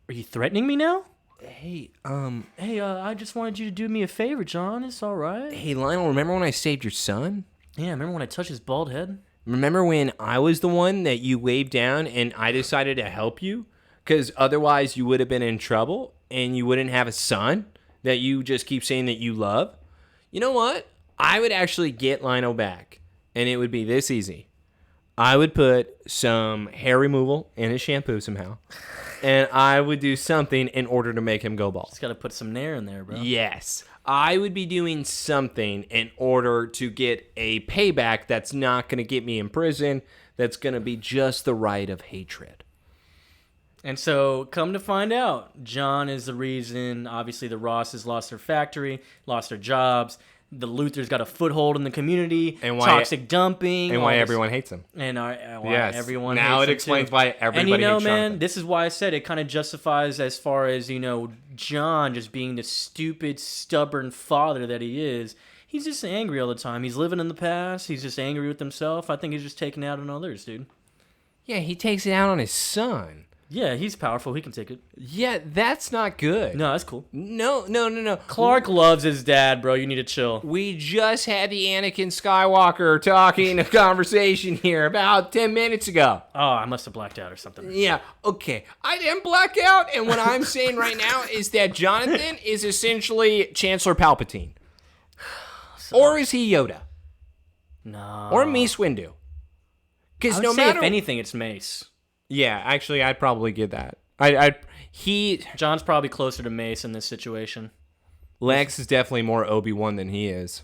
are you threatening me now? Hey, I just wanted you to do me a favor, John. It's all right. Hey, Lionel, remember when I saved your son? Yeah, remember when I touched his bald head? Remember when I was the one that you waved down and I decided to help you? Because otherwise you would have been in trouble and you wouldn't have a son? that you just keep saying that you love, you know what? I would actually get Lionel back, and it would be this easy. I would put some hair removal in his shampoo somehow, and I would do something in order to make him go bald. Just got to put some nair in there, bro. Yes. I would be doing something in order to get a payback that's not going to get me in prison, that's going to be just the right of hatred. And so, come to find out, John is the reason. Obviously, the Rosses lost their factory, lost their jobs. The Luthers got a foothold in the community. And why, toxic dumping. And why everyone hates him. And why yes. everyone now hates it explains too. why everybody and you know, hates man, Jonathan. This is why I said it kind of justifies as far as, you know, John just being the stupid, stubborn father that he is. He's just angry all the time. He's living in the past. He's just angry with himself. I think he's just taking it out on others, dude. Yeah, he takes it out on his son. Yeah, he's powerful. He can take it. Yeah, that's not good. No, that's cool. No. Clark loves his dad, bro. You need to chill. We just had the Anakin Skywalker talking a conversation here about 10 minutes ago. Oh, I must have blacked out or something. Yeah, okay. I didn't black out, and what I'm saying right now is that Jonathan is essentially Chancellor Palpatine. Or is he Yoda? No. Or Mace Windu? Because I would no say matter... if anything, it's Mace. Yeah, actually, I'd probably get that. John's probably closer to Mace in this situation. Lex is definitely more Obi-Wan than he is.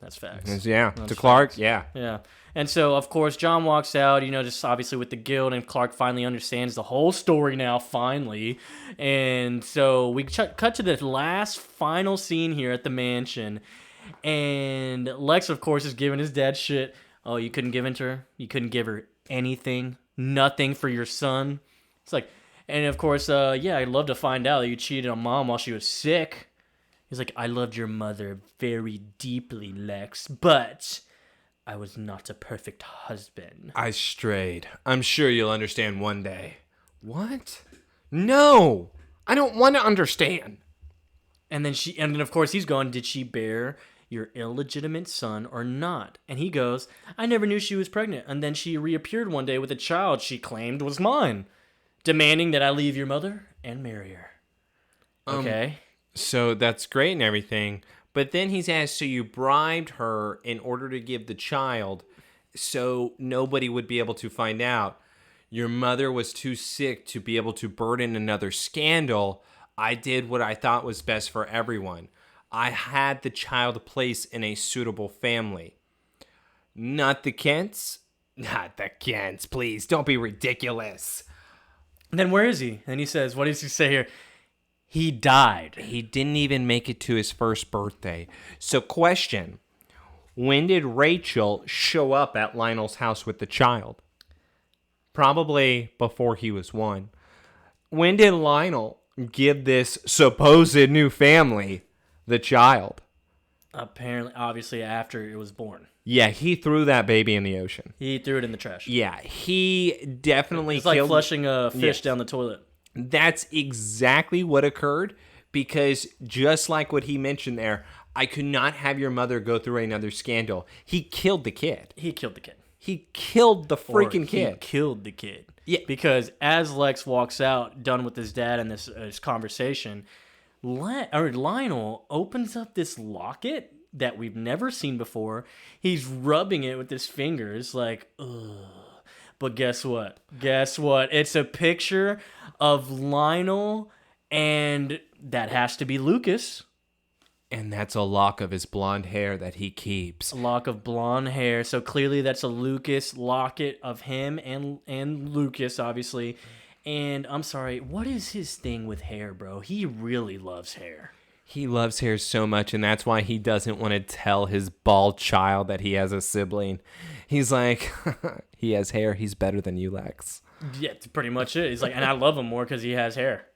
That's facts. Yeah, That's to Clark, facts. yeah. Yeah. And so, of course, John walks out, you know, just obviously with the guild, and Clark finally understands the whole story now, finally. And so we cut to the last final scene here at the mansion. And Lex, of course, is giving his dad shit. Oh, you couldn't give in to her? You couldn't give her anything? Nothing for your son? It's like, and of course, yeah, I'd love to find out that you cheated on mom while she was sick. He's like, I loved your mother very deeply, Lex, but I was not a perfect husband. I strayed. I'm sure you'll understand one day. What? No! I don't want to understand. And then of course he's going, did she bear your illegitimate son or not? And he goes, I never knew she was pregnant. And then she reappeared one day with a child she claimed was mine, demanding that I leave your mother and marry her. Okay. So that's great and everything. But then he's asked, so you bribed her in order to give the child so nobody would be able to find out. Your mother was too sick to be able to burden another scandal. I did what I thought was best for everyone. I had the child placed in a suitable family. Not the Kents? Not the Kents, please. Don't be ridiculous. And then where is he? And he says, what does he say here? He died. He didn't even make it to his first birthday. So question, when did Rachel show up at Lionel's house with the child? Probably before he was 1. When did Lionel give this supposed new family the child? Apparently, obviously, after it was born. Yeah, he threw that baby in the ocean. He threw it in the trash. Yeah, he definitely It's like killed... flushing a fish Yes. down the toilet. That's exactly what occurred, because just like what he mentioned there, I could not have your mother go through another scandal. He killed the kid. He killed the kid. He killed the freaking kid. He killed the kid. Yeah. Because as Lex walks out, done with his dad and this conversation, Lionel opens up this locket that we've never seen before. He's rubbing it with his fingers like, ugh. But guess what? It's a picture of Lionel, and that has to be Lucas. And that's a lock of his blonde hair that he keeps. A lock of blonde hair. So clearly that's a Lucas locket of him and Lucas, obviously. And I'm sorry, what is his thing with hair, bro? He really loves hair. He loves hair so much, and that's why he doesn't want to tell his bald child that he has a sibling. He's like, he has hair. He's better than you, Lex. Yeah, that's pretty much it. He's like, and I love him more because he has hair.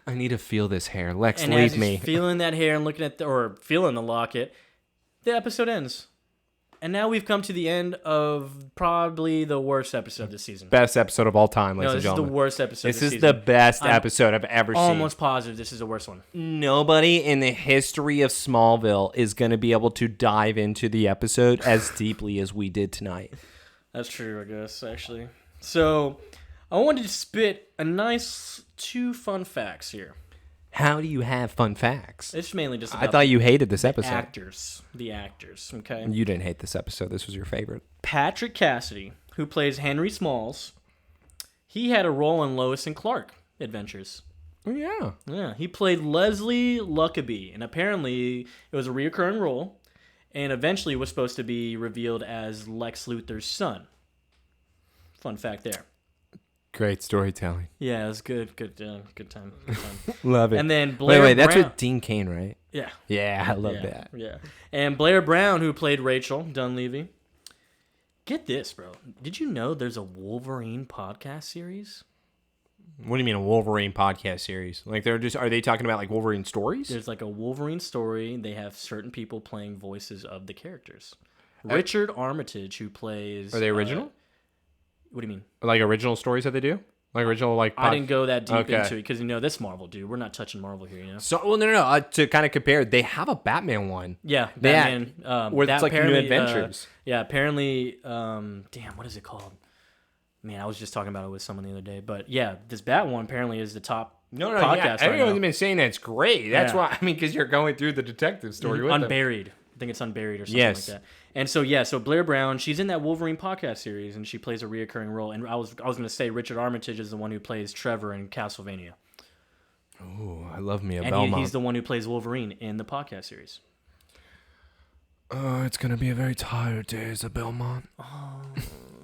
I need to feel this hair. Lex, And leave as me. he's feeling that hair and looking at or feeling the locket, the episode ends. And now we've come to the end of probably the worst episode this season. Best episode of all time, ladies No, and this is gentlemen. the worst episode This this is season. the best I'm episode I've ever seen. Almost positive this is the worst one. Nobody in the history of Smallville is going to be able to dive into the episode as deeply as we did tonight. That's true, I guess, actually. So, I wanted to spit a nice 2 fun facts here. How do you have fun facts? It's mainly just about I thought you hated this episode. the actors, okay? You didn't hate this episode. This was your favorite. Patrick Cassidy, who plays Henry Smalls, he had a role in Lois and Clark Adventures. Oh, yeah. Yeah, he played Leslie Luckabee, and apparently it was a reoccurring role, and eventually was supposed to be revealed as Lex Luthor's son. Fun fact there. Great storytelling. Yeah, it was good time. Good time. Love it. And then Blair wait, that's Brown. with Dean Cain, right? Yeah. Yeah, I love that. Yeah. And Blair Brown, who played Rachel Dunleavy. Get this, bro. Did you know there's a Wolverine podcast series? What do you mean a Wolverine podcast series? Like are they talking about like Wolverine stories? There's like a Wolverine story. They have certain people playing voices of the characters. Richard Armitage, who plays... Are they original? What do you mean? Like original stories that they do? Like original like I didn't go that deep Okay. into it because this Marvel, dude. We're not touching Marvel here, So well, no. To kind of compare, they have a Batman one. Yeah, They Batman. where it's like New apparently, Adventures. Yeah, apparently. Damn, what is it called? Man, I was just talking about it with someone the other day. But yeah, this Bat one apparently is the top podcast. Yeah. right Everyone's now. been saying that's great. That's Yeah. why. I mean, because you're going through the detective story with them. Unburied. I think it's Unburied or something Yes. like that. And so Blair Brown, she's in that Wolverine podcast series, and she plays a reoccurring role. And I was going to say Richard Armitage is the one who plays Trevor in Castlevania, Oh, I love me a and Belmont. he's the one who plays Wolverine in the podcast series. Oh, it's gonna be a very tired day as a Belmont. Oh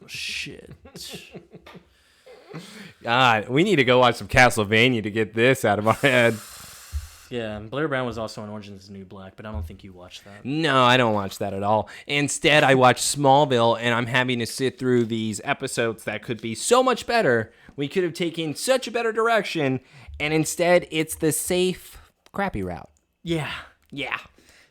shit! God, we need to go watch some Castlevania to get this out of our head. Yeah, and Blair Brown was also in Orange is the New Black, but I don't think you watched that. No, I don't watch that at all. Instead, I watch Smallville, and I'm having to sit through these episodes that could be so much better. We could have taken such a better direction, and instead, it's the safe, crappy route. Yeah. Yeah.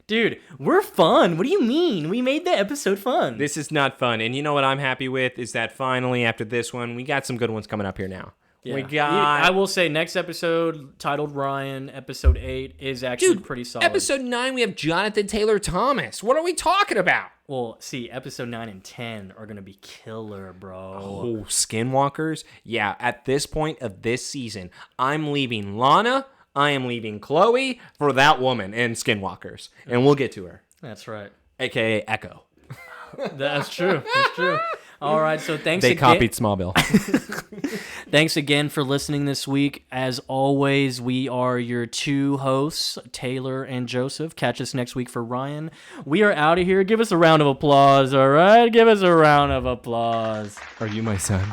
Dude, we're fun. What do you mean? We made the episode fun. This is not fun. And you know what I'm happy with is that finally, after this one, we got some good ones coming up here now. Yeah. We got... I will say next episode, titled Ryan, episode 8, is actually pretty solid. Episode 9, we have Jonathan Taylor Thomas. What are we talking about? Well, see, episode 9 and 10 are going to be killer, bro. Oh, Skinwalkers? Yeah, at this point of this season, I'm leaving Lana, I am leaving Chloe for that woman in Skinwalkers. And we'll get to her. That's right. AKA Echo. That's true. That's true. All right, so thanks They again. copied Smallville. Thanks again for listening this week. As always, we are your two hosts, Taylor and Joseph. Catch us next week for Ryan. We are out of here. Give us a round of applause, all right? Give us a round of applause. Are you my son?